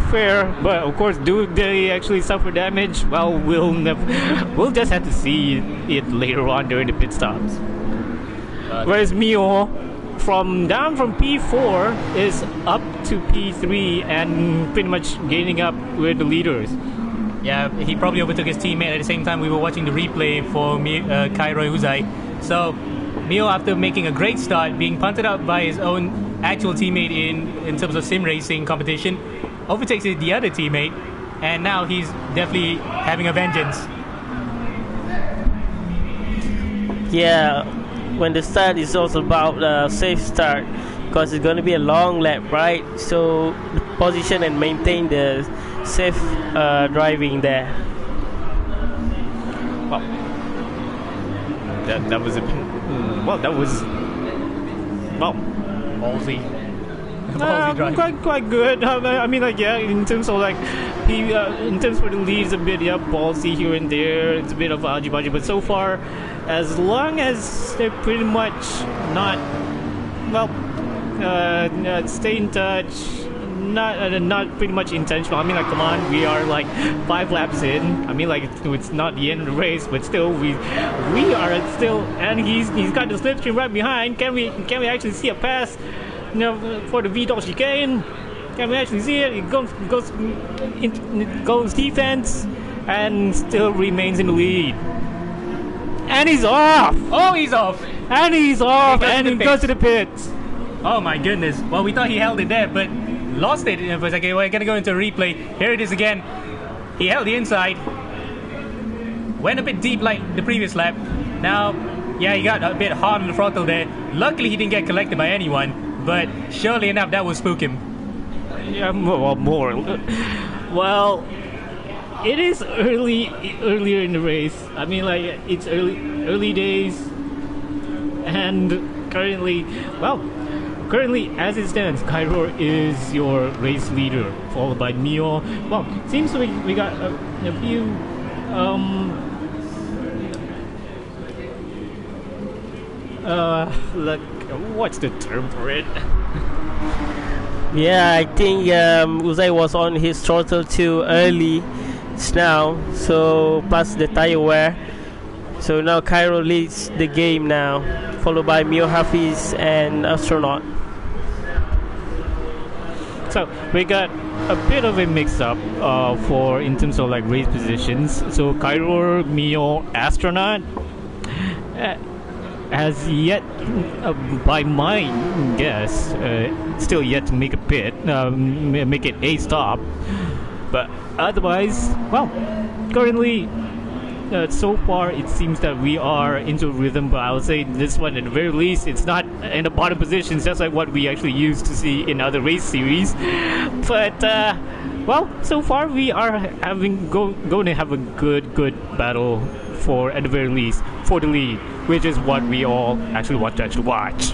fair. But of course, do they actually suffer damage? Well, we'll just have to see it later on during the pit stops. Whereas Mio, down from P4 is up to P3 and pretty much gaining up with the leaders. Yeah, he probably overtook his teammate at the same time we were watching the replay for Cairo Uzai. So Mio, after making a great start, being punted out by his own actual teammate in terms of sim racing competition, overtakes the other teammate, and now he's definitely having a vengeance. Yeah, when the start is also about a safe start, because it's going to be a long lap, right? So the position and maintain the safe driving there. Well, that was ballsy. Quite good. I mean, like, yeah, in terms of like in terms for the leads, a bit ballsy here and there. It's a bit of argy-bargy, but so far, as long as they're pretty much not stay in touch. Not pretty much intentional. I mean, like, come on, we are like 5 laps in. I mean, like, it's not the end of the race, but still, we are still, and he's got the slipstream right behind. Can we actually see a pass, for the VTOL chicane? Can we actually see it? It goes defense, and still remains in the lead. And he's off. Oh, he's off. And he's off. And he goes to the pits. Oh my goodness. Well, we thought he held it there, but lost it for a second. We're gonna go into a replay. Here it is again. He held the inside. Went a bit deep like the previous lap. Now, yeah, he got a bit hard on the throttle there. Luckily, he didn't get collected by anyone, but surely enough, that will spook him. Yeah, more. Well, it is earlier in the race. I mean, like, it's early days, and currently, as it stands, Cairo is your race leader, followed by Mio. Well, seems we got a few. Like, what's the term for it? Yeah, I think Uzai was on his throttle too early just now, so plus the tire wear. So now Cairo leads the game now, followed by Mio Hafiz and Astronaut. So we got a bit of a mix-up for in terms of like race positions. So Cairo, Mio, Astronaut has yet, by my guess, still yet to make a pit, make it a stop. But otherwise, well, currently, so far it seems that we are into rhythm. But I would say this one, at the very least, it's not in the bottom positions, just like what we actually used to see in other race series. But well, so far we are having going to have a good battle for, at the very least, for the lead, which is what we all actually want to watch.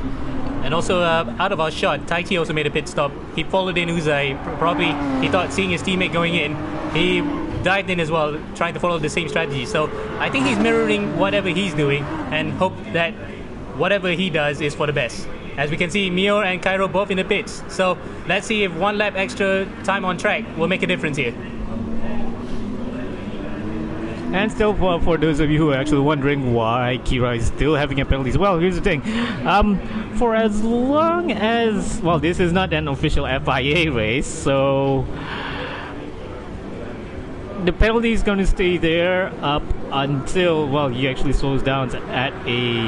And also, out of our shot, Taiki also made a pit stop. He followed in Uzai. Probably he thought seeing his teammate going in, he dived in as well, trying to follow the same strategy. So I think he's mirroring whatever he's doing and hope that whatever he does is for the best. As we can see, Mio and Cairo both in the pits. So let's see if one lap extra time on track will make a difference here. And still, for those of you who are actually wondering why Kira is still having a penalties, well, here's the thing. For as long as, well, this is not an official FIA race, so the penalty is going to stay there up until, well, he actually slows down at a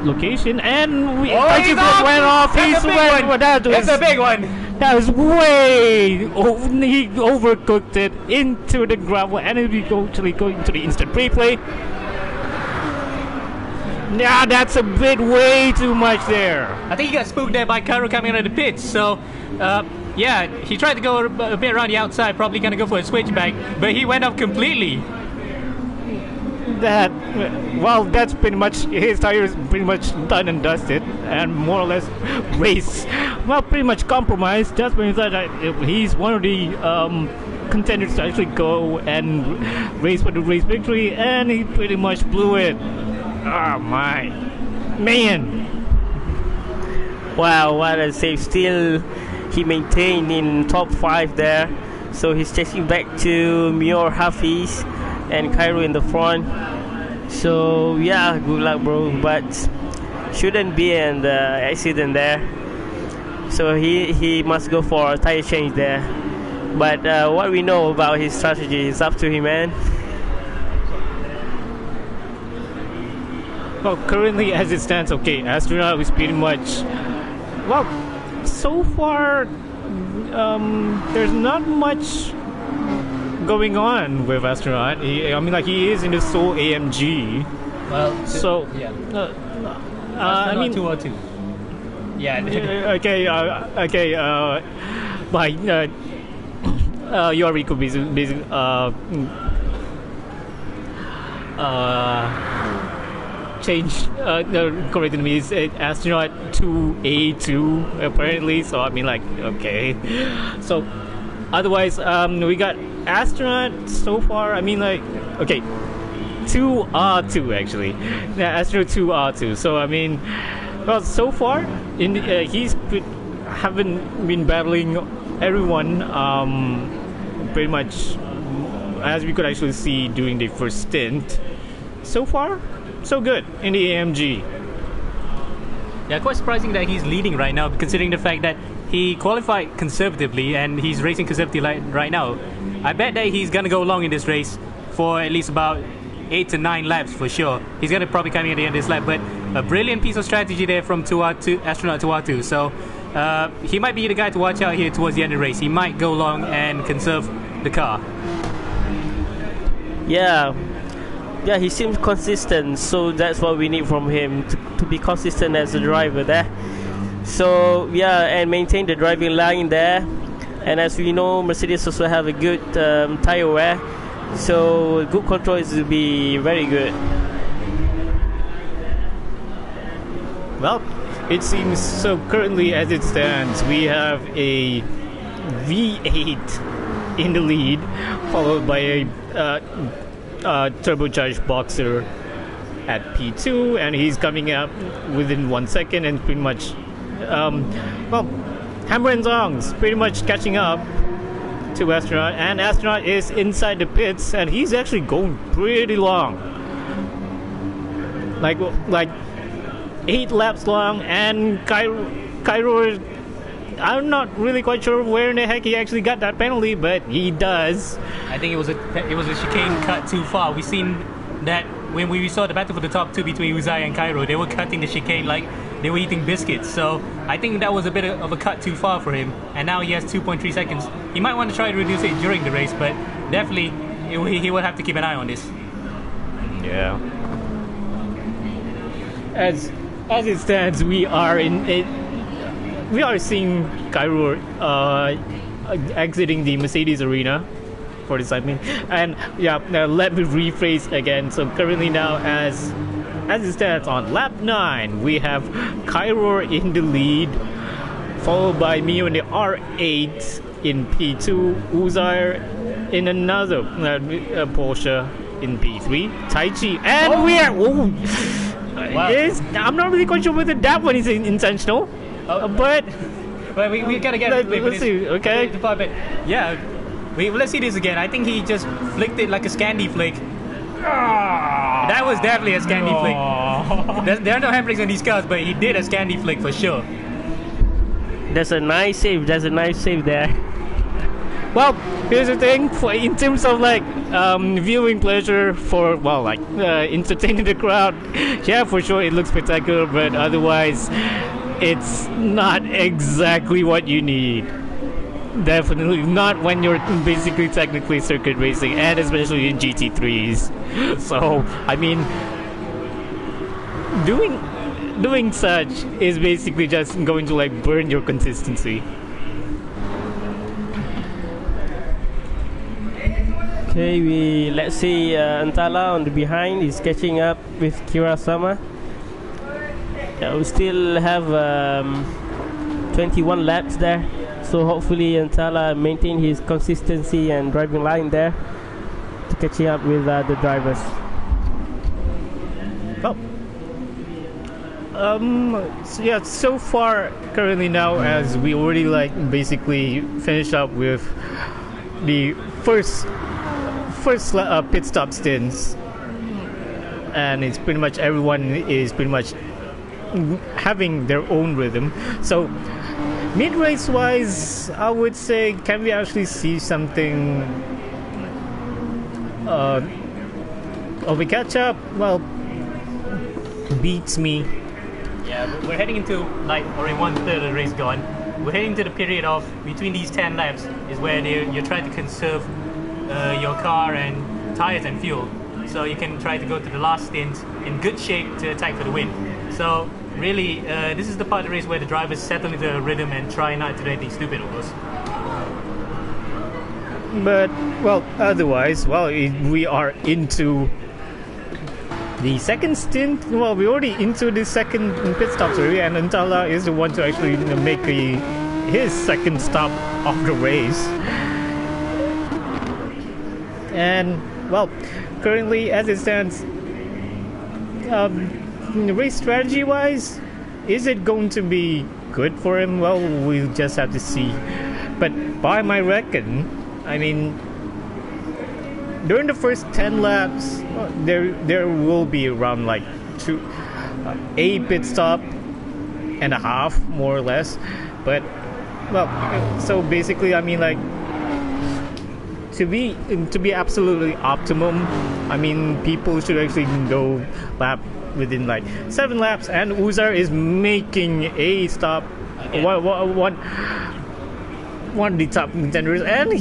location. And we went off. That's a big one. That was way he overcooked it into the gravel, and it will actually go into the instant replay. Yeah, that's a bit way too much there. I think he got spooked there by Cairo coming out of the pits. So, yeah, he tried to go a bit around the outside, probably going to go for a switchback, but he went off completely. That's pretty much, his tire is pretty much done and dusted, and more or less race, well, pretty much compromised. Just means that he's one of the contenders to actually go and race for the race victory, and he pretty much blew it. Oh my man! Wow, what a save! Still, he maintained in top 5 there. So he's chasing back to Mio Hafiz and Cairo in the front. So yeah, good luck, bro. But shouldn't be an accident there. So he must go for a tire change there. But what we know about his strategy is up to him, man. Well, currently as it stands, okay, Astronaut is pretty much, well, so far there's not much going on with Astronaut. He is in the sole AMG. Well, so yeah. I mean, 202. Yeah. Okay. Yoriko basically. Changed, corrected me, is Astronaut 2A2 apparently. So I mean, like, okay. So otherwise, we got Astronaut so far. I mean, like, okay, 2R2 actually. Yeah, Astronaut 2R2. So I mean, well, so far he's haven't been battling everyone pretty much, as we could actually see during the first stint. So far, so good in the AMG. Yeah, quite surprising that he's leading right now, considering the fact that he qualified conservatively and he's racing conservatively right now. I bet that he's going to go long in this race for at least about 8 to 9 laps for sure. He's going to probably come in at the end of this lap, but a brilliant piece of strategy there from Astronaut 2R2. So he might be the guy to watch out here towards the end of the race. He might go long and conserve the car. Yeah, he seems consistent, so that's what we need from him, to be consistent as a driver there. So yeah, and maintain the driving line there. And as we know, Mercedes also have a good tire wear, so good control is to be very good. Well, it seems so. Currently, as it stands, we have a V8 in the lead, followed by a turbocharged Boxer at P2, and he's coming up within 1 second, and pretty much, well, Hammer and Zong's pretty much catching up to Astronaut, and Astronaut is inside the pits, and he's actually going pretty long, like 8 laps long, and Cairo, I'm not really quite sure where in the heck he actually got that penalty, but he does. I think it was a chicane cut too far. We seen that when we saw the battle for the top two between Uzai and Cairo, they were cutting the chicane like they were eating biscuits. So I think that was a bit of a cut too far for him. And now he has 2.3 seconds. He might want to try to reduce it during the race, but definitely he will have to keep an eye on this. Yeah. As it stands, we are seeing Cairo exiting the Mercedes arena for this time. And yeah, now let me rephrase again. So currently now, as it stands on lap 9, we have Cairo in the lead, followed by Mio in the R8 in P2, Uzair in another Porsche in P3, Taichi, and we are. Wow. I'm not really quite sure whether that one is intentional, but we gotta get it. Let's see, okay? Yeah, let's see this again. I think he just flicked it like a Scandi flick. That was definitely a Scandi flick. There are no handbrakes on these cars, but he did a Scandi flick for sure. That's a nice save. There. Well, here's the thing. In terms of like viewing pleasure for entertaining the crowd, yeah, for sure it looks spectacular, but otherwise, it's not exactly what you need. Definitely not when you're basically technically circuit racing, and especially in GT3s. So I mean, doing such is basically just going to like burn your consistency. Okay, let's see Antala on the behind is catching up with Kirasama. We still have 21 laps there, so hopefully Antala maintain his consistency and driving line there to catching up with the drivers. So far currently now, as we already basically finished up with the first pit stop stints, and it's pretty much everyone is pretty much having their own rhythm. So mid-race wise, I would say, can we actually see something of a catch-up? Well, beats me. Yeah, we're heading into already 1/3 of the race gone. We're heading to the period of between these 10 laps is where you're trying to conserve your car and tires and fuel, so you can try to go to the last stint in good shape to attack for the win. So really, this is the part of the race where the drivers settle into a rhythm and try not to do anything stupid, of course. But otherwise, we are into the second stint. Well, we're already into the second pit stop already, and Antala is the one to actually make his second stop of the race. And currently, as it stands, race strategy wise, is it going to be good for him? Well, we'll just have to see. But by my reckon, I mean, during the first 10 laps, there will be around a pit stop and a half, more or less. But so basically, I mean, to be absolutely optimum, I mean, people should actually go within 7 laps, and Uzar is making a stop. One of the top contenders, and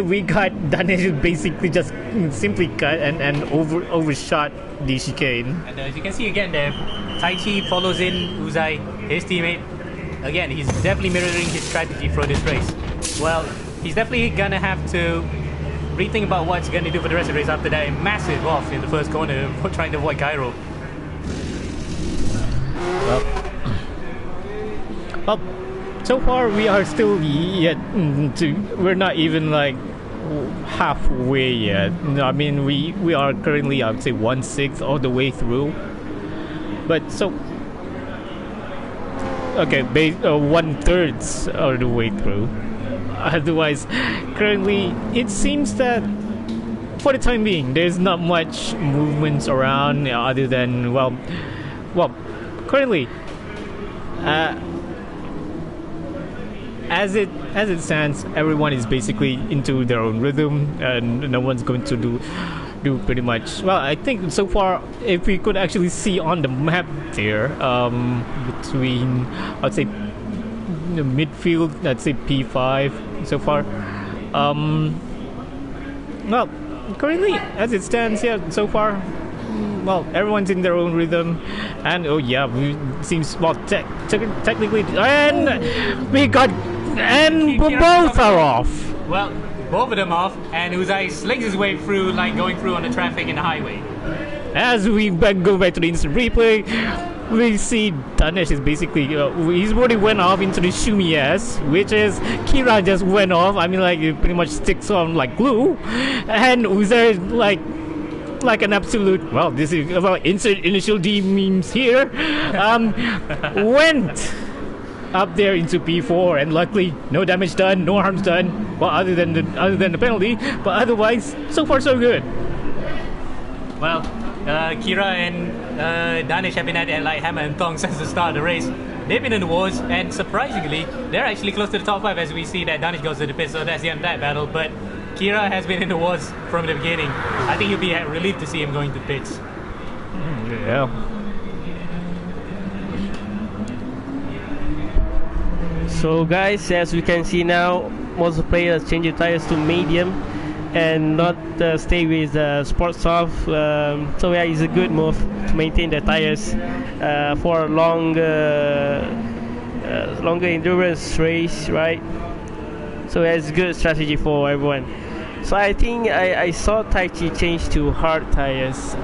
we got Daniel basically just simply cut and overshot the chicane. And as you can see again there, Taichi follows in Uzai, his teammate. Again, he's definitely mirroring his strategy for this race. Well, he's definitely gonna have to rethink about what he's gonna do for the rest of the race after that massive off in the first corner for trying to avoid Cairo. Well, Well, so far we are still yet we're not even like halfway yet. No, I mean we are currently, I would say, 1/6 all the way through. But so okay, 1/3 of the way through. Otherwise, currently it seems that for the time being, there's not much movements around, other than well, currently, as it stands, everyone is basically into their own rhythm, and no one's going to do pretty much. Well, I think so far, if we could actually see on the map there, between, I'd say, the midfield, let's say P5 so far. Well, currently, as it stands, yeah, so far, well, everyone's in their own rhythm, and oh yeah, seems well technically, and we got, and both are off. Well, both of them off, and Uzai slings his way through, like going through on the traffic in the highway. As we go back to the instant replay, we see Danesh is basically, he's already went off into the Shumi S, which is Kira just went off. I mean, like, it pretty much sticks on like glue, and Uzai like an absolute, well, this is about initial D memes here, went up there into P4, and luckily no damage done, no harms done, well, other than the penalty, but otherwise so far so good. Well, Kira and Danish have been at it like hammer and tongs since the start of the race. They've been in the wars, and surprisingly, they're actually close to the top 5 as we see that Danish goes to the pit, so that's the end of that battle. But Kira has been in the wars from the beginning. I think you'll be relieved to see him going to pits. Yeah. So guys, as we can see now, most of the players change the tires to medium and not stay with sport soft. So yeah, it's a good move to maintain the tires for a longer endurance race, right? So it's a good strategy for everyone. So I think I saw Taichi change to hard tires.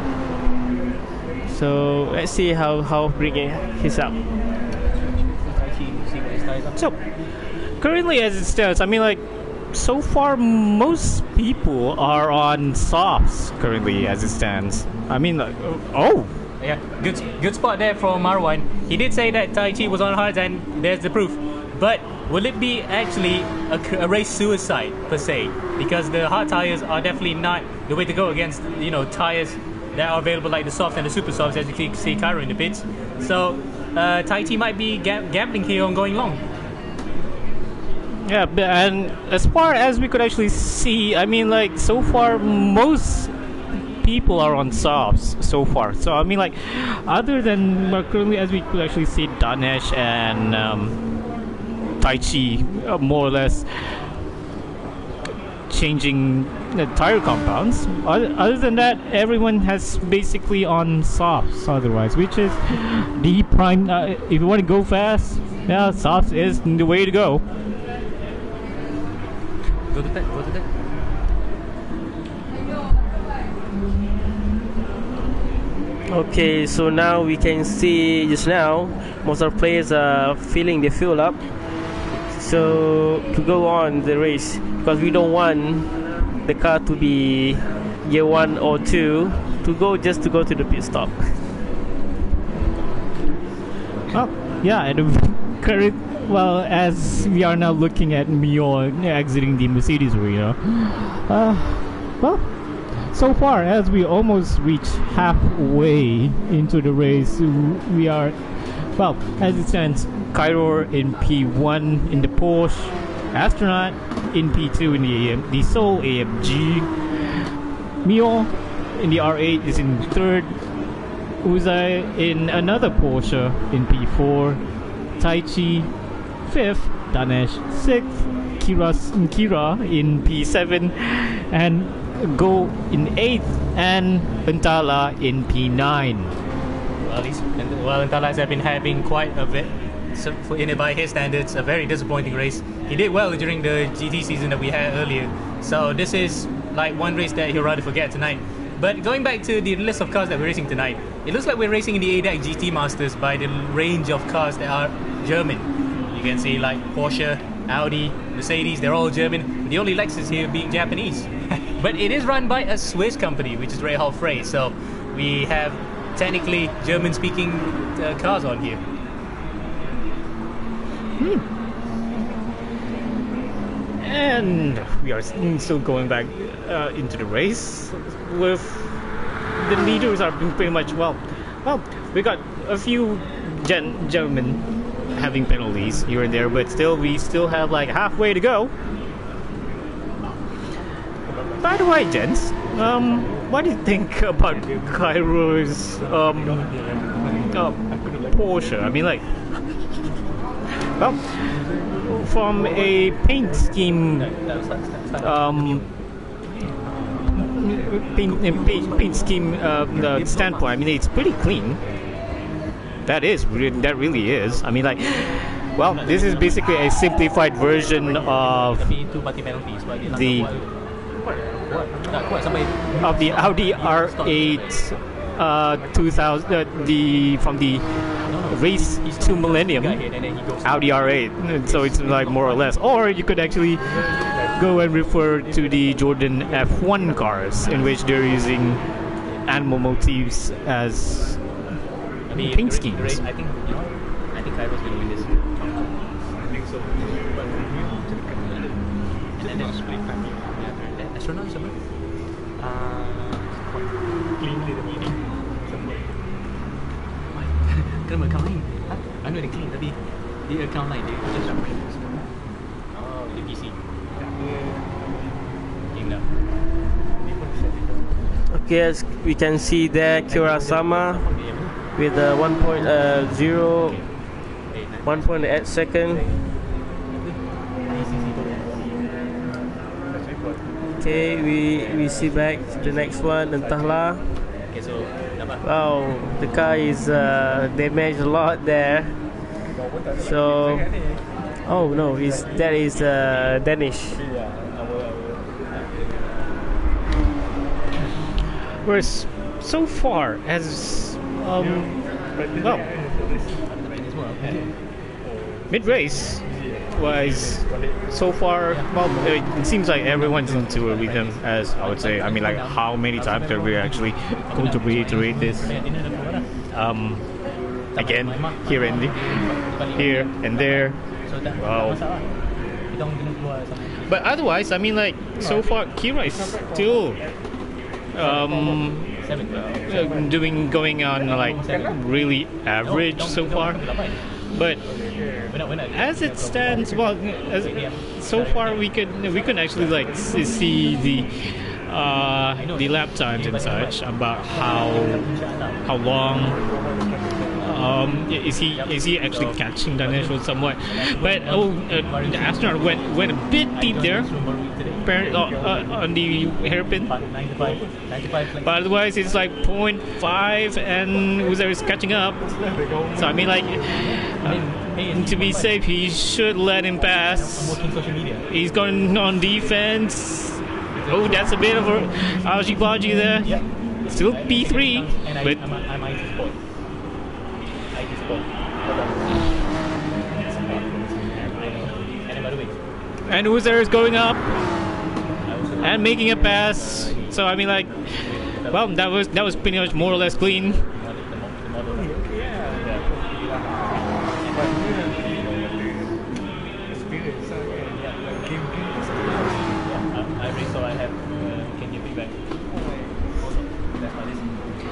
So let's see how bringing his up. So currently, as it stands, I mean, like, so far most people are on softs currently as it stands. I mean, like, oh yeah, good spot there from Marwan. He did say that Taichi was on hards, and there's the proof. But will it be actually a race suicide per se? Because the hard tires are definitely not the way to go against, you know, tires that are available like the soft and the super softs, as you can see Cairo in the pits. So Taichi might be gambling here on going long. yeah, and as far as we could actually see, I mean, like, so far most people are on softs so far. So I mean, like, other than currently, as we could actually see, Danesh and Taichi more or less changing the tire compounds. Other than that, everyone has basically on softs otherwise, which is the prime. If you want to go fast, yeah, softs is the way to go. Go to that. Okay, so now we can see just now most of the players are filling the fuel up, so to go on the race, because we don't want the car to be year 1 or 2 to go to the pit stop. Oh, yeah, and current, well, as we are now looking at Mio exiting the Mercedes arena, well, so far as we almost reach halfway into the race, we are, well, as it stands, Cairo in P1 in the Porsche, Astronaut in P2 in the Soul AMG, Mio in the R8 is in third, Uzai in another Porsche in P4, Taichi 5th, Danesh 6th, Kira in P7, and Go in 8th, and Bentala in P9. Well, Ntalas have been having quite a bit, so by his standards, a very disappointing race. He did well during the GT season that we had earlier, so this is like one race that he'll rather forget tonight. But going back to the list of cars that we're racing tonight, it looks like we're racing in the ADAC GT Masters by the range of cars that are German. You can see like Porsche, Audi, Mercedes, they're all German. The only Lexus here being Japanese. But it is run by a Swiss company, which is Rehal Frey. So we have technically German-speaking cars on here. And we are still going back into the race with the leaders are pretty much well. We got a few gentlemen having penalties here and there, but still we still have like halfway to go. By the way, gents, what do you think about Cairo's Porsche? I mean, like, well, from a paint scheme, paint scheme standpoint, I mean, it's pretty clean. That really is. I mean, like, well, this is basically a simplified version of the Audi R8 2000, from the race to Millennium Audi R8. So it's like more or less, or you could actually go and refer to the Jordan F1 cars, in which they're using animal motifs as paint schemes. I think Cairo's gonna win this. I think so. But just not split time. Astronaut siapa? Cleanly the meaning. Kena account lain. Anu ada clean tapi dia account lain dia just dia PC. Game dah. Okay, as we can see there, Kurasama with a 1.8 second. Okay, we see back the next one, entahlah. Okay, so Wow, the car is damaged a lot there. So, oh no, that is Danish. Whereas so far as well, mid-race was so far, well, it seems like everyone's into a rhythm, as I would say. I mean, like, how many times are we actually going to reiterate this? Again, here and there. Wow. But otherwise, I mean, like, so far, Kira is still going on like really average so far. But as it stands, well, so far we could actually like see the lap times and such, about how long is he actually catching Danesh or somewhat. But the astronaut went a bit deep there, on the hairpin. But otherwise it's like 0.5 and Uzair is catching up. So I mean, like, to be safe, he should let him pass. He's going on defense. Oh, that's a bit of a algy-bodgy there. Still P3, but and Uzair is going up and making a pass. So I mean, like, well, that was pretty much more or less clean.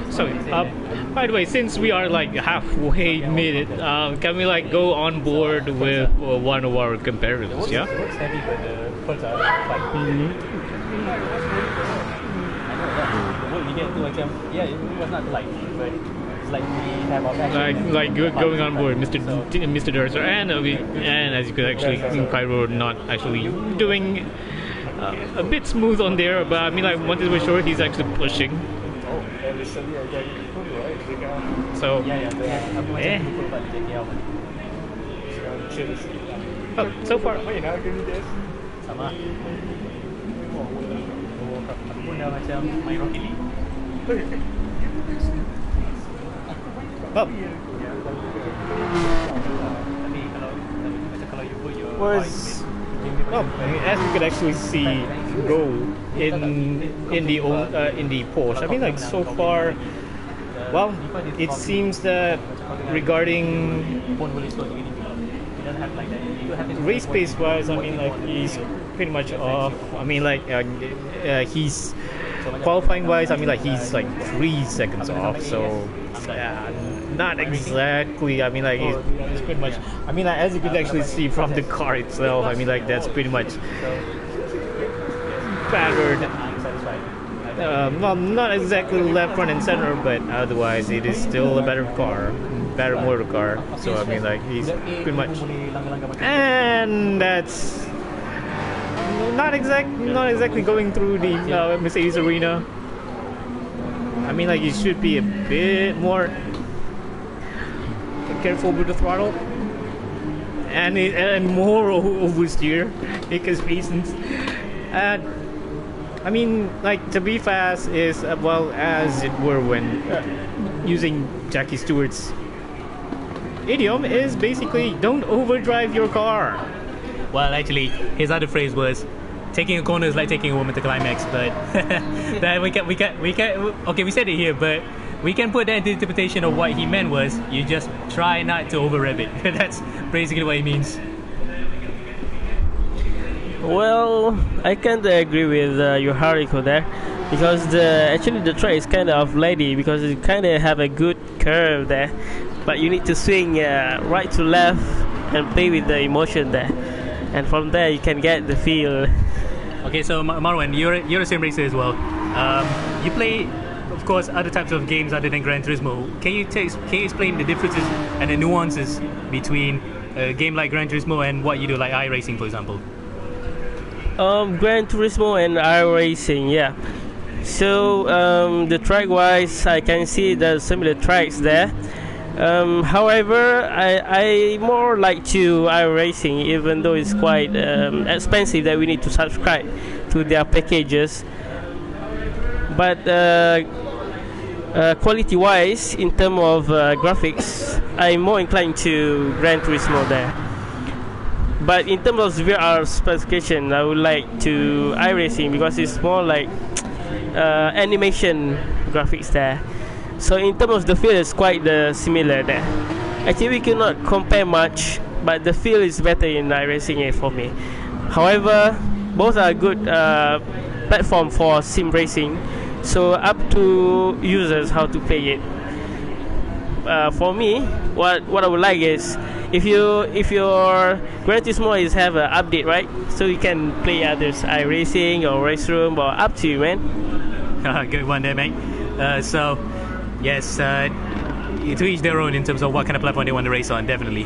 So, by the way, since we are like halfway mid it, can we like go on board with one of our competitors? Yeah. Like going on board, Mr. Durser, and as you could actually, Cairo not actually doing a bit smooth on there, but I mean, like, once we're sure he's actually pushing. So, oh, so far. Sama. Aku pun dah macam main Rocket League. Oh. Tapi kalau macam was, well, I mean, as you could actually see, go in the Porsche. I mean, like so far, well, it seems that regarding race pace wise, I mean, like he's pretty much off. I mean, like he's qualifying wise. I mean, like he's like 3 seconds off. So not exactly. I mean, like he's pretty much. I mean, like as you could actually see from the car itself. I mean, like that's pretty much battered. Well, not exactly left, front, and center, but otherwise it is still a better car, better motor car. So I mean, like he's pretty much, and that's not exactly going through the Mercedes arena. I mean, like you should be a bit more careful with the throttle and more oversteer because reasons. I mean, like to be fast is well as it were when using Jackie Stewart's idiom is basically don't overdrive your car. Well, actually, his other phrase was, "Taking a corner is like taking a woman to climax." But that we can. Okay, we said it here, but we can put that into interpretation of what he meant was you just try not to over rev it. That's basically what he means. Well, I kind of agree with your Hariko there, because actually the track is kind of lady because it kind of have a good curve there, but you need to swing right to left and play with the emotion there, and from there you can get the feel. Okay, so Marwan, you're a sim racer as well. You play, of course, other types of games other than Gran Turismo. Can you explain the differences and the nuances between a game like Gran Turismo and what you do like iRacing, for example? Gran Turismo and iRacing, yeah. So the track wise, I can see there's similar tracks there. However, I more like to iRacing, even though it's quite expensive that we need to subscribe to their packages. But quality wise, in terms of graphics, I'm more inclined to Gran Turismo there. But in terms of VR specification, I would like to iRacing because it's more like animation graphics there. So in terms of the feel, it's quite similar there. Actually, we cannot compare much, but the feel is better in iRacing for me. However, both are good platform for sim racing. So up to users how to play it. For me, what I would like is if your Gran Turismo is have an update, right? So you can play others iRacing or Race Room, or up to you, man. Good one there, mate. So yes, to each their own in terms of what kind of platform they want to race on, definitely.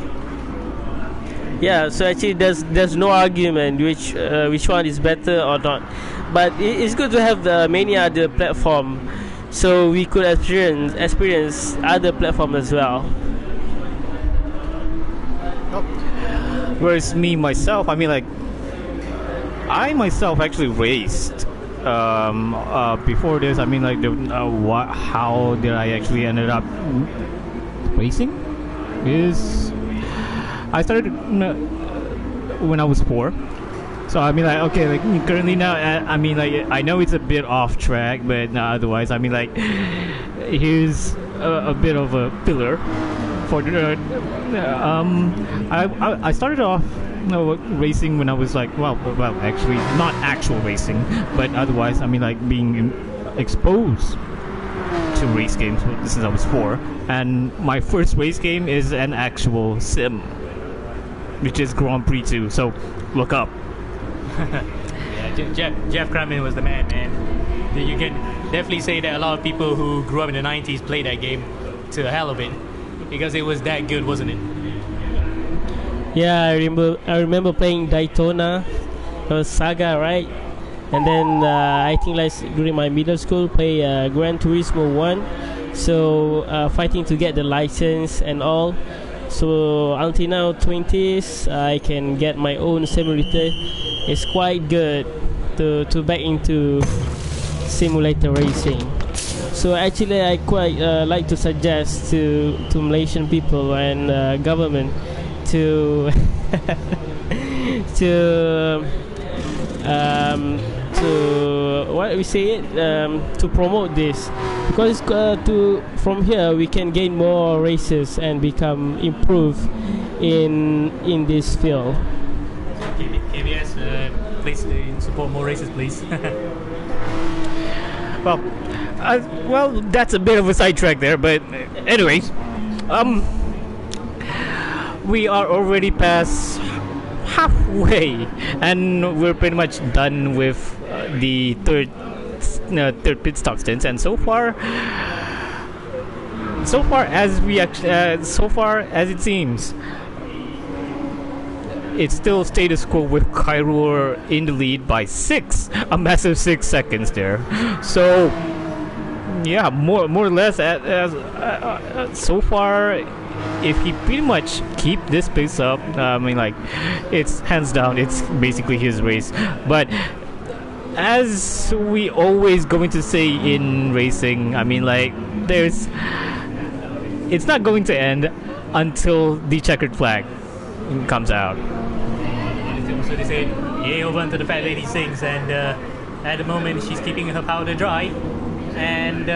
Yeah, so actually there's no argument which one is better or not, but it's good to have the many other platform, so we could experience other platforms as well. Whereas me myself, I mean, like I myself actually raced before this. I mean, like how did I actually ended up racing? Is I started when I was 4. So I mean, like, okay, like currently now, I mean, like I know it's a bit off track, but otherwise, I mean, like here's a bit of a filler for I started off racing when I was like, well, actually not actual racing, but otherwise, I mean, like being exposed to race games since I was 4, and my first race game is an actual sim, which is Grand Prix 2. So look up. Yeah, Jeff Crammond was the man. You can definitely say that a lot of people who grew up in the 90s played that game to the hell of it, because it was that good, wasn't it? Yeah, I remember playing Daytona, Saga, right? And then I think like during my middle school, play Gran Turismo 1. So fighting to get the license and all. So until now, 20s, I can get my own simulator. It's quite good to back into simulator racing. So actually, I quite like to suggest to Malaysian people and government to to what we say it to promote this, because to from here we can gain more races and become improved in this field. KBS, please support more races, please. Well, that's a bit of a sidetrack there, but anyways, we are already past halfway, and we're pretty much done with the third pit stop stints. And so far as it seems, it's still status quo with Kairur in the lead by a massive 6 seconds there. So yeah, more or less so far, if he pretty much keep this pace up, I mean, like, it's hands down, it's basically his race. But as we always going to say in racing, I mean, like, it's not going to end until the checkered flag comes out. So they say, yay over until the fat lady sings, and at the moment she's keeping her powder dry. And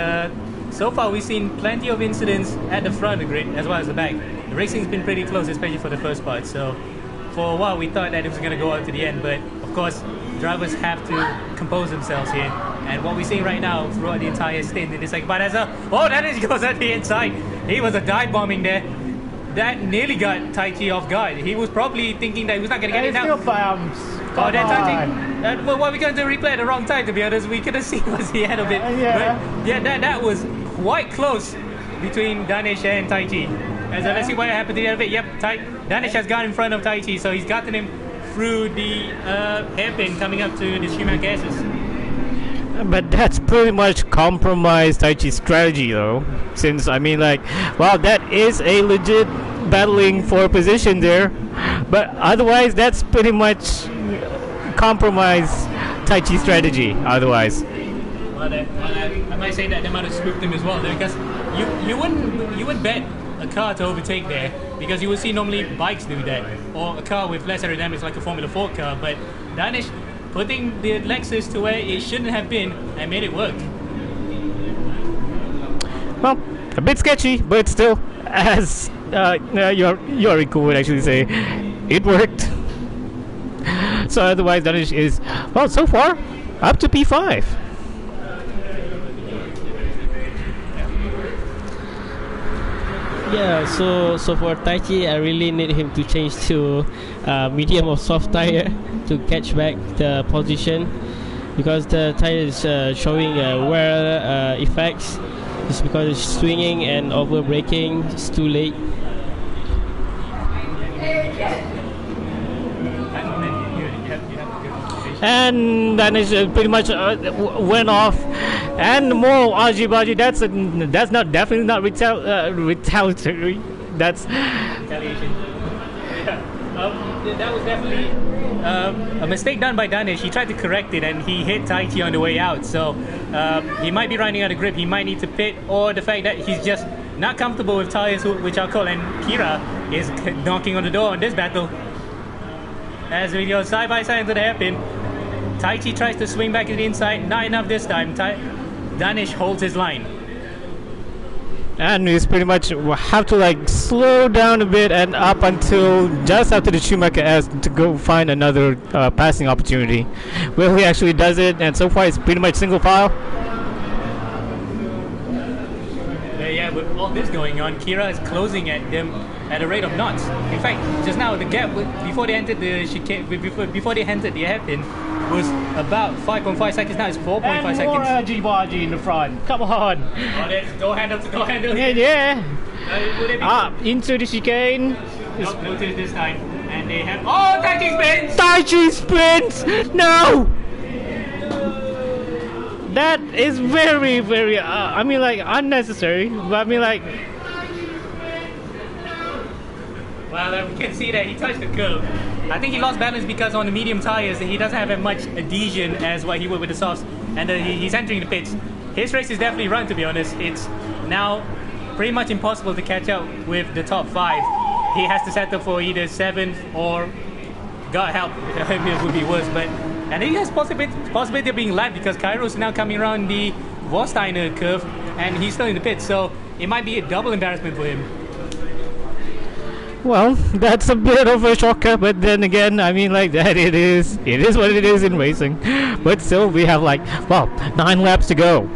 so far we've seen plenty of incidents at the front of the grid as well as the back. The racing's been pretty close, especially for the first part. So for a while we thought that it was going to go out to the end, but of course drivers have to compose themselves here. And what we're seeing right now throughout the entire stint in this second part, that goes at the inside. He was a dive bombing there. That nearly got Tai Chi off guard. He was probably thinking that he was not going to get it out. Oh, that touching. Well, what we going to replay at the wrong time, to be honest. We could have seen was the end of it. Yeah. But yeah, that was quite close between Danish and Tai Chi. Let's see what happened to the end of it. Yep, Danish has gone in front of Tai Chi, so he's gotten him through the hairpin coming up to the Schumacher S's. But that's pretty much compromised Tai Chi's strategy, though. Since, I mean, like, well, that is a legit battling for position there. But otherwise, that's pretty much compromised Tai Chi's strategy, otherwise. Well, I might say that they might have spooked him as well, because you wouldn't bet a car to overtake there, because you would see normally bikes do that, or a car with less aerodynamics like a Formula 4 car, but Danish putting the Lexus to where it shouldn't have been and made it work. Well, a bit sketchy, but still, as Yoriko would actually say, it worked. So otherwise, Danish is, well, so far, up to P5. Yeah, so for Tai Chi, I really need him to change to medium or soft tire to catch back the position, because the tire is showing wear effects. It's because it's swinging and over braking. It's too late. And Danish pretty much went off. And more Ajibaji, that's definitely not retaliatory. That's retaliation. That was definitely a mistake done by Danish. He tried to correct it and he hit Tai Chi on the way out. So he might be running out of grip. He might need to pit, or the fact that he's just not comfortable with tires which are cold. And Kira is knocking on the door in this battle. As we go side by side into the hairpin, Tai Chi tries to swing back to the inside. Not enough this time. Danish holds his line. And he's pretty much have to like slow down a bit and up until just after the Schumacher S to go find another passing opportunity. Well, he actually does it, and so far it's pretty much single file. Yeah, with all this going on, Kira is closing at them at a rate of knots. In fact, just now the gap before they entered the chicane, before they entered the hairpin, was about 5.5 seconds. Now it's 4.5 seconds. And more Ajibaji in the front. Come on. Oh, there's go handle to go handle. Yeah. Into the chicane. No tilt this time. And they have... Oh, Tai Chi spins! Tai Chi spins! No! That is very, very, I mean, like, unnecessary. But I mean, like... Well, we can see that he touched the curb. I think he lost balance because on the medium tires he doesn't have as much adhesion as what he would with the softs, and he's entering the pits. His race is definitely run, to be honest. It's now pretty much impossible to catch up with the top 5. He has to settle for either 7th or God help, it would be worse. But and he has possibility of being lapped because Kairos now coming around the Warsteiner curve, and he's still in the pit. So it might be a double embarrassment for him. Well, that's a bit of a shocker, but then again, I mean, like that, it is what it is in racing. But still, we have like, well, 9 laps to go.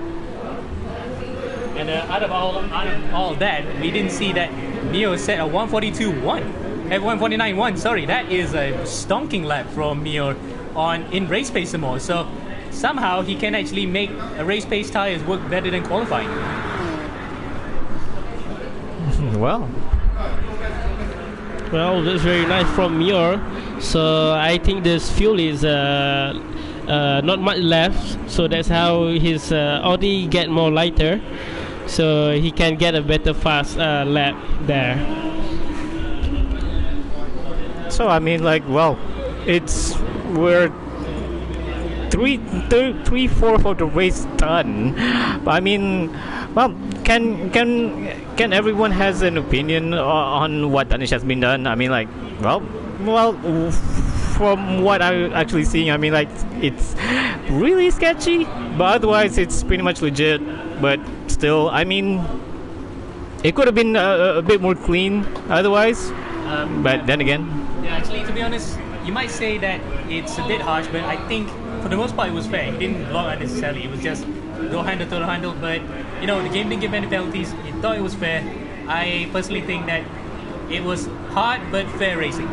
And out of all that, we didn't see that Mio set a 142.1, 149.1. Sorry, that is a stonking lap from Mio in race pace some more. So somehow he can actually make a race pace tires work better than qualifying. Well, that's very nice from Muir. So I think this fuel is not much left. So that's how his Audi get more lighter. So he can get a better fast lap there. So I mean, like, well, we're three-fourths of the race done. But I mean, well, can everyone has an opinion on what Danish has been done? I mean, like, well, from what I'm actually seeing, I mean, like, it's really sketchy, but otherwise it's pretty much legit. But still, I mean, it could have been a bit more clean otherwise. But then again, yeah, actually, to be honest, you might say that it's a bit harsh, but I think for the most part it was fair. He didn't block unnecessarily. It was just door handle to door handle. But you know, the game didn't give any penalties. He thought it was fair. I personally think that it was hard but fair racing.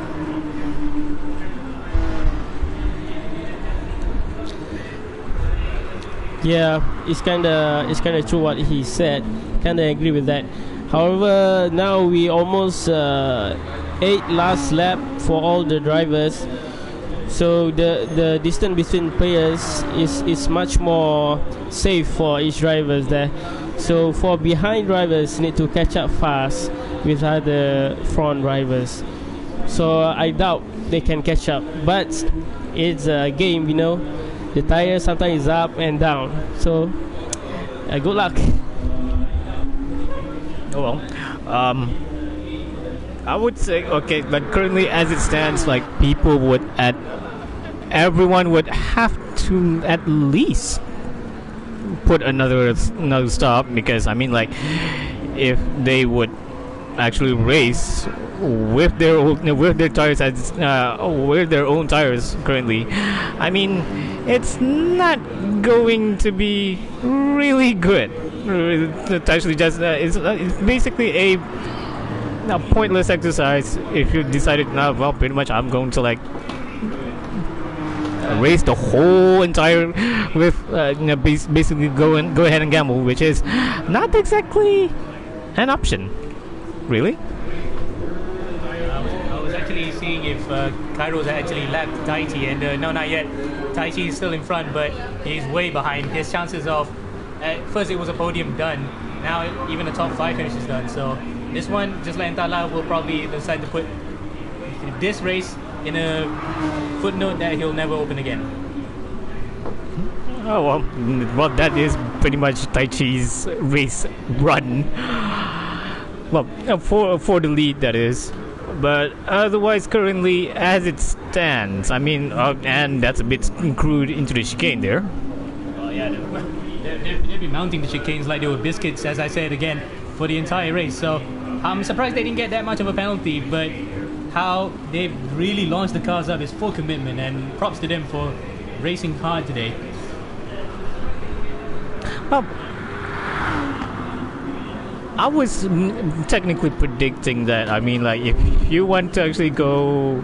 Yeah, it's kinda true what he said. Kinda agree with that. However, now we almost 8 last lap for all the drivers. So the distance between players is much more safe for each drivers there. So for behind drivers need to catch up fast with other front drivers. So I doubt they can catch up. But it's a game, you know. The tire sometimes is up and down. So good luck. oh well. I would say, okay, but currently as it stands, like, everyone would have to at least put another stop, because I mean, like, if they would actually race with their tires with their own tires currently, I mean, it's not going to be really good. It's actually just it's basically a pointless exercise if you decided now. Well, pretty much I'm going to like race the whole entire with basically go ahead and gamble, which is not exactly an option, really. I was actually seeing if Kairos actually lapped Taichi, and no, not yet. Taichi is still in front, but he's way behind. His chances of at first it was a podium done, now even a top 5 finish is done. So this one, just like Entala, will probably decide to put this race in a footnote that he'll never open again. Oh well, that is pretty much Taichi's race run. Well, for the lead, that is. But otherwise, currently, as it stands, I mean, and that's a bit screwed into the chicane there. Oh yeah, they'll be mounting the chicanes like they were biscuits, as I said again, for the entire race. So I'm surprised they didn't get that much of a penalty, but how they've really launched the cars up is full commitment, and props to them for racing hard today. Well, I was technically predicting that. I mean, like, if you want to actually go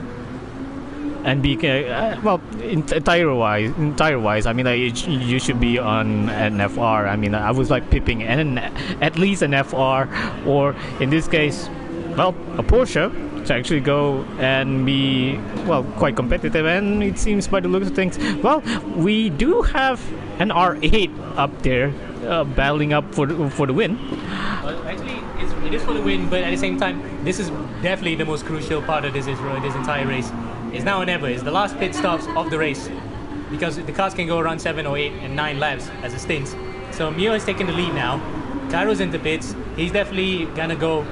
and be tire wise, I mean, like, you should be on an FR. I mean, I was like pipping at least an FR, or in this case, well, a Porsche to actually go and be, well, quite competitive. And it seems by the looks of things, well, we do have an R8 up there battling up for the win. Well, actually, it is for the win, but at the same time, this is definitely the most crucial part of this entire race. It's now or never. It's the last pit stops of the race, because the cars can go around 7 or 8 and 9 laps as a stint. So Mio is taking the lead now. Kairo's in the pits. He's definitely gonna go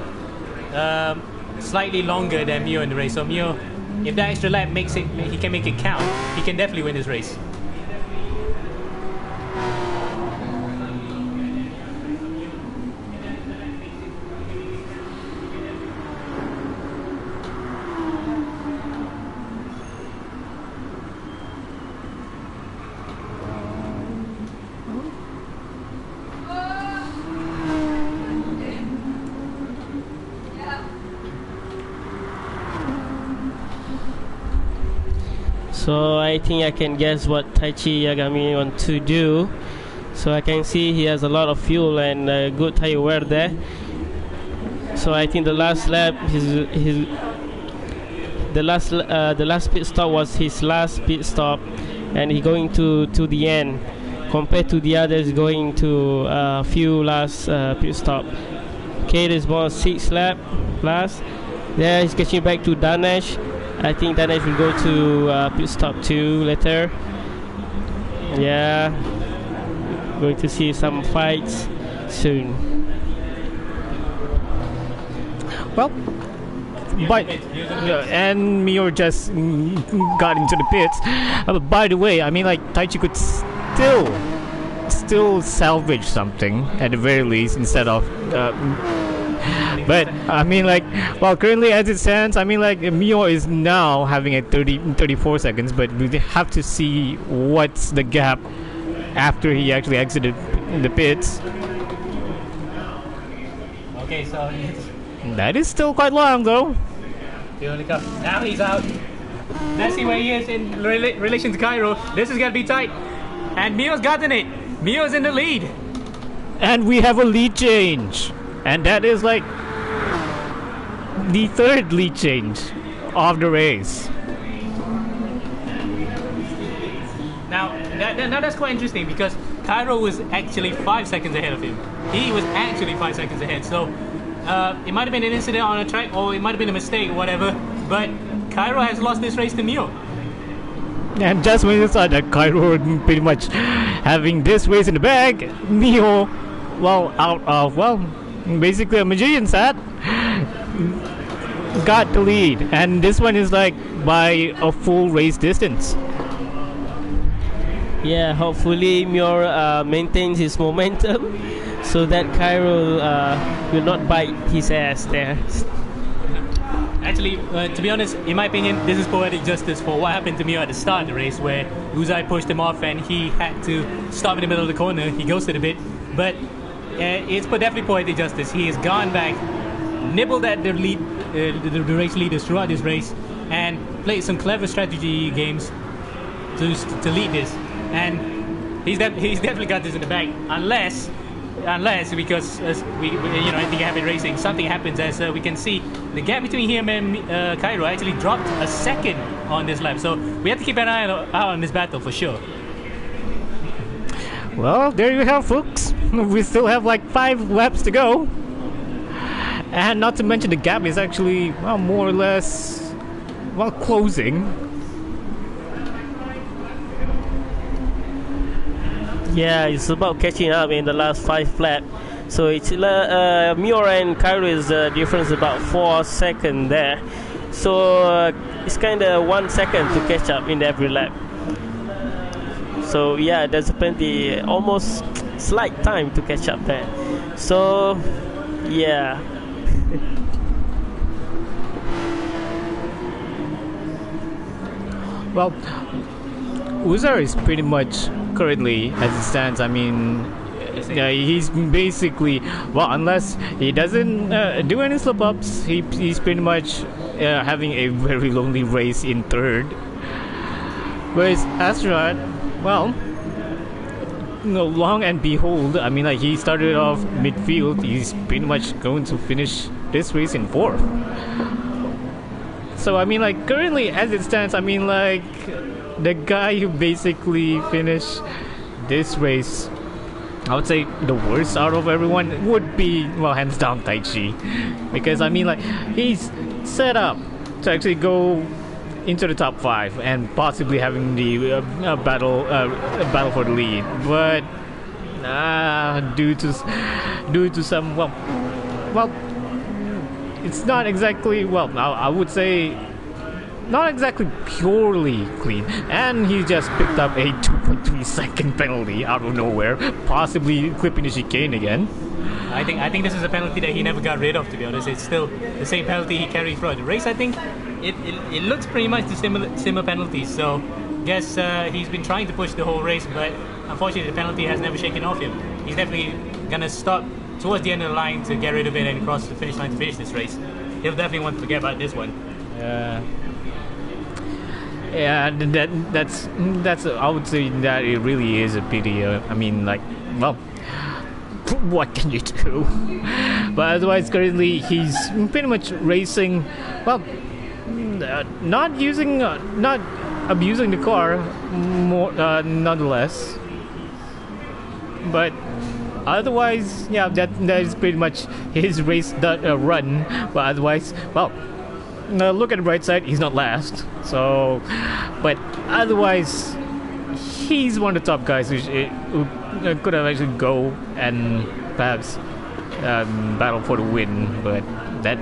slightly longer than Mio in the race. So Mio if that extra lap makes it, he can make it count. He can definitely win this race. So I think I can guess what Taichi Yagami want to do. So I can see he has a lot of fuel and good tire wear there. So I think the last lap, the last pit stop was his last pit stop, and he going to the end. Compared to the others, going to a few last pit stop. Okay, there's about 6 lap last. There he's catching back to Danesh. I think Danesh will go to pit stop 2 later. Yeah, going to see some fights soon. Well, but and Mio just got into the pits. By the way, I mean, like, Taichi could still salvage something at the very least instead of. But I mean, like, well, currently as it stands, I mean, like, Mio is now having a 34 seconds, but we have to see what's the gap after he actually exited the pits. Okay, so That is still quite long, though. now he's out. Let's see where he is in relation to Cairo. This is gonna be tight, and Mio's gotten it. Mio's in the lead. And we have a lead change, and that is like the 3rd lead change of the race. Now that's quite interesting because Cairo was actually 5 seconds ahead of him. He was actually 5 seconds ahead. So it might have been an incident on a track, or it might have been a mistake, or whatever. But Cairo has lost this race to Mio. And just when you thought that Cairo would pretty much having this race in the bag, Mio, well, out of, well, basically a magician's hat, got the lead. And this one is like by a full race distance. Yeah, hopefully Mio maintains his momentum so that Cairo will not bite his ass there. Actually, to be honest, in my opinion, this is poetic justice for what happened to Mio at the start of the race, where Uzai pushed him off and he had to stop in the middle of the corner. He ghosted a bit, but it's definitely poetic justice. He has gone back, nibbled at the lead, the race leaders throughout this race, and played some clever strategy games to lead this. And he's definitely got this in the bag, unless because I think I've been racing, something happens as we can see the gap between him and Cairo actually dropped a second on this lap, so we have to keep an eye out on this battle for sure. Well, there you have, folks. We still have like 5 laps to go, and not to mention the gap is actually, well, more or less, well, closing. Yeah, it's about catching up in the last 5 laps. So it's Mio and Cairo's difference about 4 seconds there. So it's kind of 1 second to catch up in every lap. So yeah, there's plenty, almost slight time to catch up there. So yeah. Well, Uzar is pretty much currently, as it stands, I mean, he's basically, well, unless he doesn't do any slip-ups, he's pretty much having a very lonely race in 3rd. Whereas Astronaut, well, long and behold, I mean, like, he started off midfield, he's pretty much going to finish this race in 4th. So, I mean, like, currently, as it stands, I mean, like, the guy who basically finished this race, I would say the worst out of everyone would be, well, hands down, Taichi. Because, I mean, like, he's set up to actually go into the top 5 and possibly having the battle for the lead. But, due to some, well, it's not exactly, well, I would say not exactly purely clean, and he just picked up a 2.3 second penalty out of nowhere, possibly clipping the chicane again. I think this is a penalty that he never got rid of, to be honest. It's still the same penalty he carried throughout the race. I think it looks pretty much the similar penalties. So guess he's been trying to push the whole race, but unfortunately the penalty has never shaken off him. He's definitely gonna stop towards the end of the line to get rid of it and cross the finish line to finish this race. He'll definitely want to forget about this one. Yeah, that's I would say that it really is a pity. I mean, like, well, what can you do? But otherwise, currently he's pretty much racing. Well, not abusing the car, more nonetheless. But otherwise, yeah, that is pretty much his race run. But otherwise, well, look at the bright side, he's not last. So, but otherwise, he's one of the top guys who could have actually go and perhaps battle for the win, but that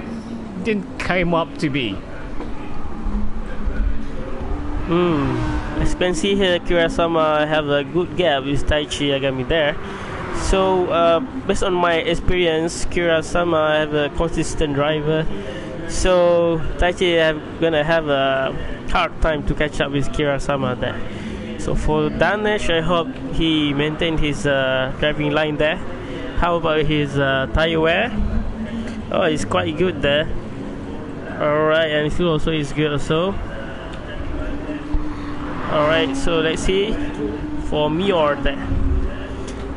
didn't come up to be. As you can see here, Kirasama have a good gap with Taichi Agami there. So, based on my experience, Kirasama have a consistent driver. So Taichi gonna have a hard time to catch up with Kirasama there. So for Danesh, I hope he maintained his driving line there. How about his tire wear? Oh, it's quite good there. Alright, and fuel also is good also. Alright, so let's see for Mior there.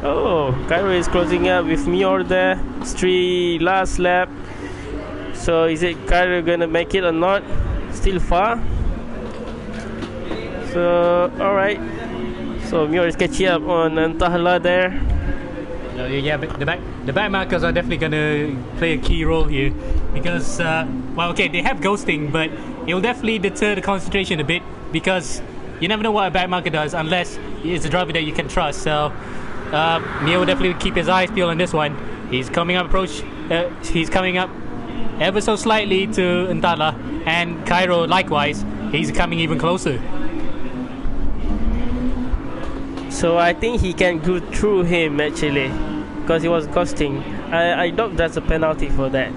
Oh, Cairo is closing up with Mior there. It's 3 last lap. So is it Cairo gonna make it or not? Still far. So alright. So Mior is catching up on Antahla there. Yeah, but the back markers are definitely gonna play a key role here because well, okay, they have ghosting, but it will definitely deter the concentration a bit because you never know what a back marker does unless it's a driver that you can trust. So Mio will definitely keep his eyes peeled on this one. He's coming up he's coming up ever so slightly to Ntala, and Cairo likewise. He's coming even closer. So I think he can go through him actually, because he was ghosting. I doubt that's a penalty for that.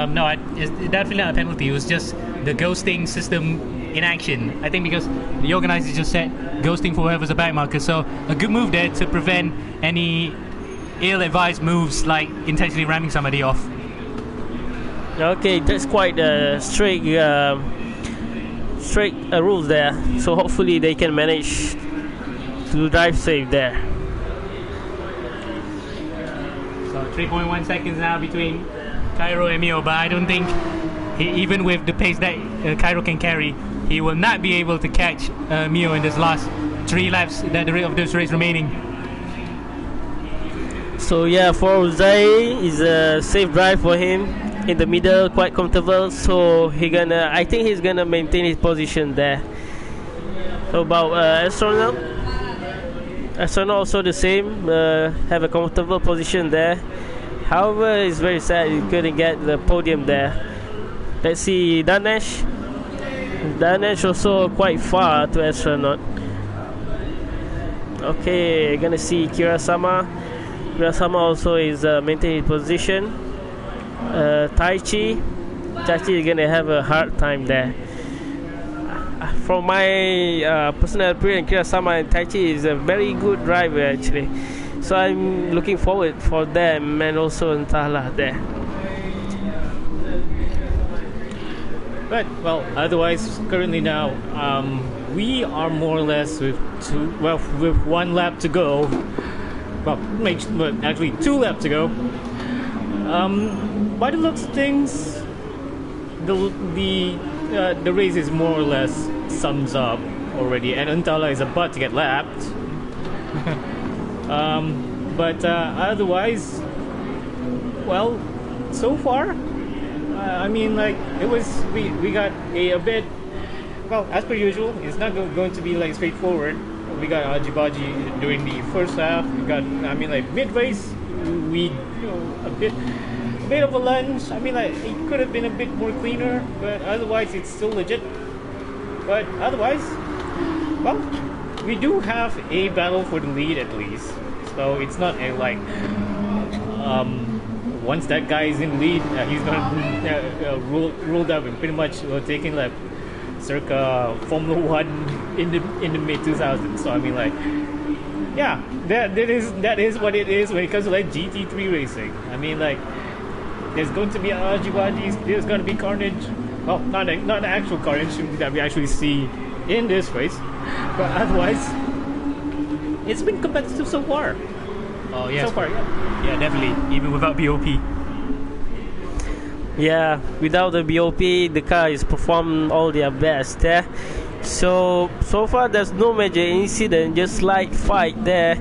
No, it's definitely not a penalty. It was just the ghosting system in action. I think because the organizers just said ghosting for whoever's a back marker. So a good move there to prevent any ill-advised moves like intentionally ramming somebody off. Okay, that's quite strict rules there. So hopefully they can manage to drive safe there. So 3.1 seconds now between Cairo and Mio, but I don't think even with the pace that Cairo can carry, he will not be able to catch Mio in this last 3 laps that of this race remaining. So yeah, for Zai is a safe drive for him in the middle, quite comfortable. So I think he's gonna maintain his position there. So about Astronaut also the same, have a comfortable position there. However, it's very sad he couldn't get the podium there. Let's see Danesh. Danesh also quite far to Astronaut. Okay, gonna see Kirasama. Kirasama also is maintaining his position. Taichi is gonna have a hard time there. From my personal opinion, Kirasama and Taichi is a very good driver actually. So I'm looking forward for them and also Ntala there. But well, otherwise, currently now, we are more or less with 1 lap to go. Well, actually 2 laps to go. By the looks of things, the race is more or less sums up already, and Untala is about to get lapped. But otherwise, well, so far, I mean, like, it was we got a bit, well, as per usual. It's not going to be like straightforward. We got Ajibaji during the first half. We got, I mean, like, mid race, we a bit of a lunge. I mean, like, it could have been a bit more cleaner, but otherwise it's still legit. But otherwise, well, we do have a battle for the lead at least. So it's not a like once that guy is in lead, he's gonna rule that and pretty much taking like circa Formula One in the mid 2000s. So I mean like, yeah, that is what it is when it comes to like GT3 racing. I mean like, there's going to be Ajiwadis, there's going to be carnage. Well, not the actual carnage that we actually see in this race, but otherwise, it's been competitive so far. Oh yes, so far, yeah. Yeah, definitely. Even without BOP. Yeah, without the BOP, the car is performing all their best. So far there's no major incident, just slight fight there.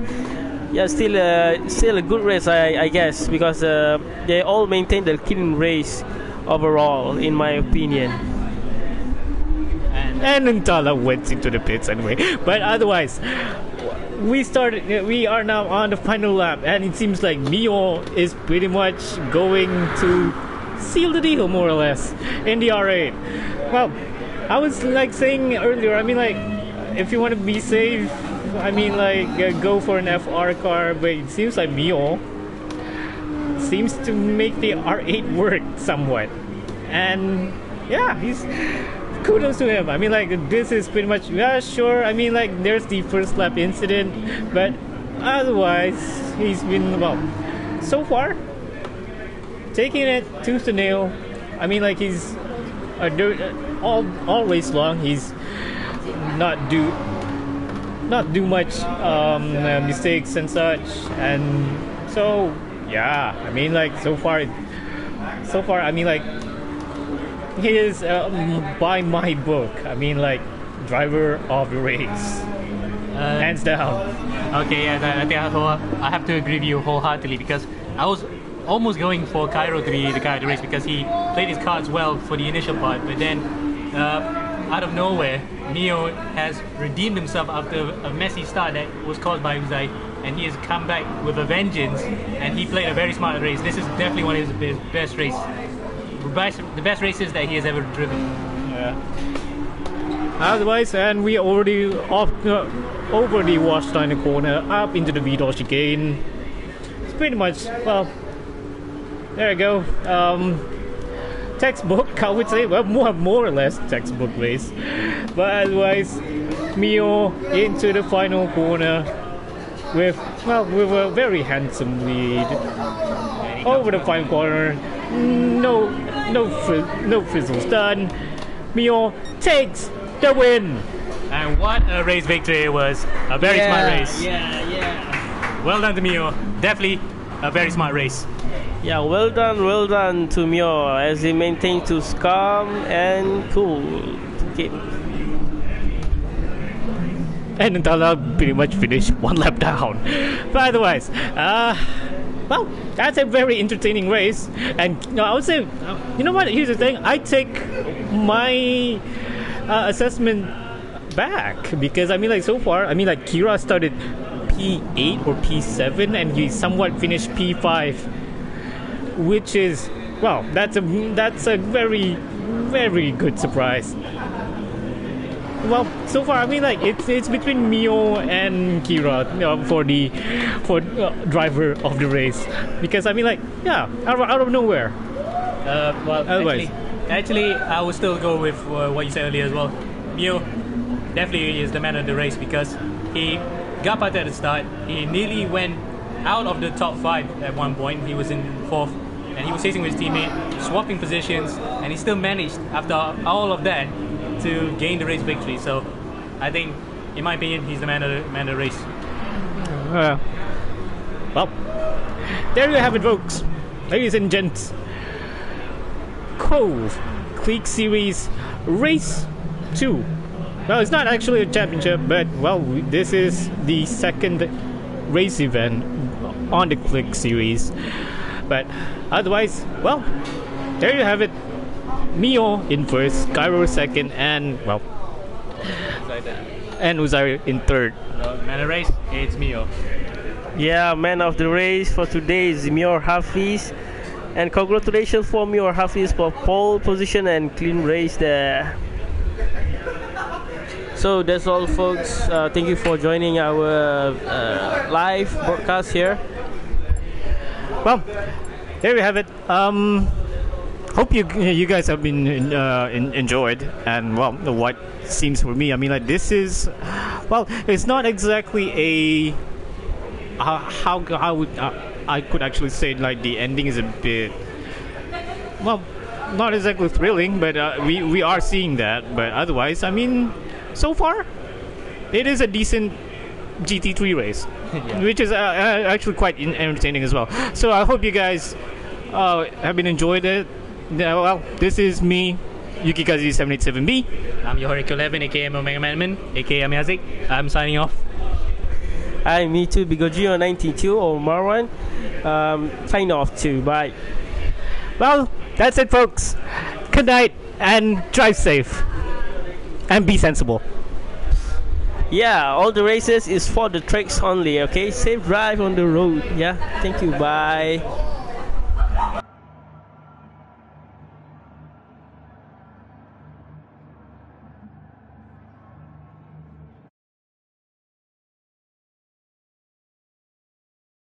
Yeah, still a good race, I guess, because they all maintain the clean race overall, in my opinion. And Untala went into the pits anyway. But otherwise, we are now on the final lap, and it seems like Mio is pretty much going to seal the deal, more or less, in the R8. Well, I was like saying earlier, I mean like, if you want to be safe, I mean like, go for an FR car, but it seems like Mio seems to make the R8 work somewhat. And yeah, he's kudos to him. I mean like, this is pretty much, yeah, sure, I mean like, there's the first lap incident, but otherwise he's been, well, so far taking it tooth and nail. I mean like, he's all race long, he's not do much mistakes and such, and so yeah, I mean like, so far I mean like, he is by my book, I mean like, driver of the race, hands down. Okay, yes, I think I have to agree with you wholeheartedly, because I was almost going for Cairo to be the guy of the race, because he played his cards well for the initial part, but then out of nowhere, Mio has redeemed himself after a messy start that was caused by Uzai, and he has come back with a vengeance, and he played a very smart race. This is definitely one of his best races. The best races that he has ever driven. Yeah. Otherwise, and we already over the Warsteiner corner, up into the Vidal chicane. It's pretty much, well, there you go. Textbook, I would say, well, more or less textbook race. But otherwise, Mio into the final corner with a very handsome lead. Over the final corner, no frizzles done. Mio takes the win. And what a race victory it was. A very smart race. Yeah. Well done to Mio. Definitely a very smart race. Yeah, well done to Mio, as he maintains to calm and cool. And Ntala pretty much finished one lap down. But otherwise, well, that's a very entertaining race. And I would say, you know what? Here's the thing. I take my assessment back, because I mean, like, so far, I mean, like, Kira started P8 or P7, and he somewhat finished P5, which is, well, that's a very, very good surprise. Well, so far, I mean, like, it's between Mio and Kira for driver of the race, because I mean, like, yeah, out of nowhere. Well, otherwise, actually, I would still go with what you said earlier as well. Mio definitely is the man of the race, because he got part at the start. He nearly went out of the top 5 at one point. He was in 4th, and he was chasing with his teammate, swapping positions, and he still managed, after all of that, to gain the race victory. So I think, in my opinion, he's the man of the race. Well, there you have it, folks. Ladies and gents, CoVE Clique Series Race 2. Well, it's not actually a championship, but, well, this is the second race event on the Clique Series. But otherwise, well, there you have it. Mio in first, Cairo second, and, well, and Uzai in third. No, man of the race, it's Mio. Yeah, man of the race for today is Mio Hafiz, and congratulations for Mio Hafiz for pole position and clean race there. So that's all, folks. Thank you for joining our live broadcast here. Well, there we have it. Hope you guys have been enjoyed, and well, what seems for me, I mean, like, this is, well, it's not exactly a how would I could actually say, like, the ending is a bit, well, not exactly thrilling, but we are seeing that. But otherwise, I mean, so far, it is a decent GT3 race, which is actually quite entertaining as well. So I hope you guys have been enjoyed it. Well, this is me, Yukikazu787B. I'm your Horico 11, aka Omega Manman, aka Miyazik. I'm signing off. Hi, me too, Bigogio92 or Marwan. Sign off too. Bye. Well, that's it, folks. Good night, and drive safe, and be sensible. Yeah, all the races is for the tricks only. Okay, safe drive on the road. Yeah, thank you. Bye.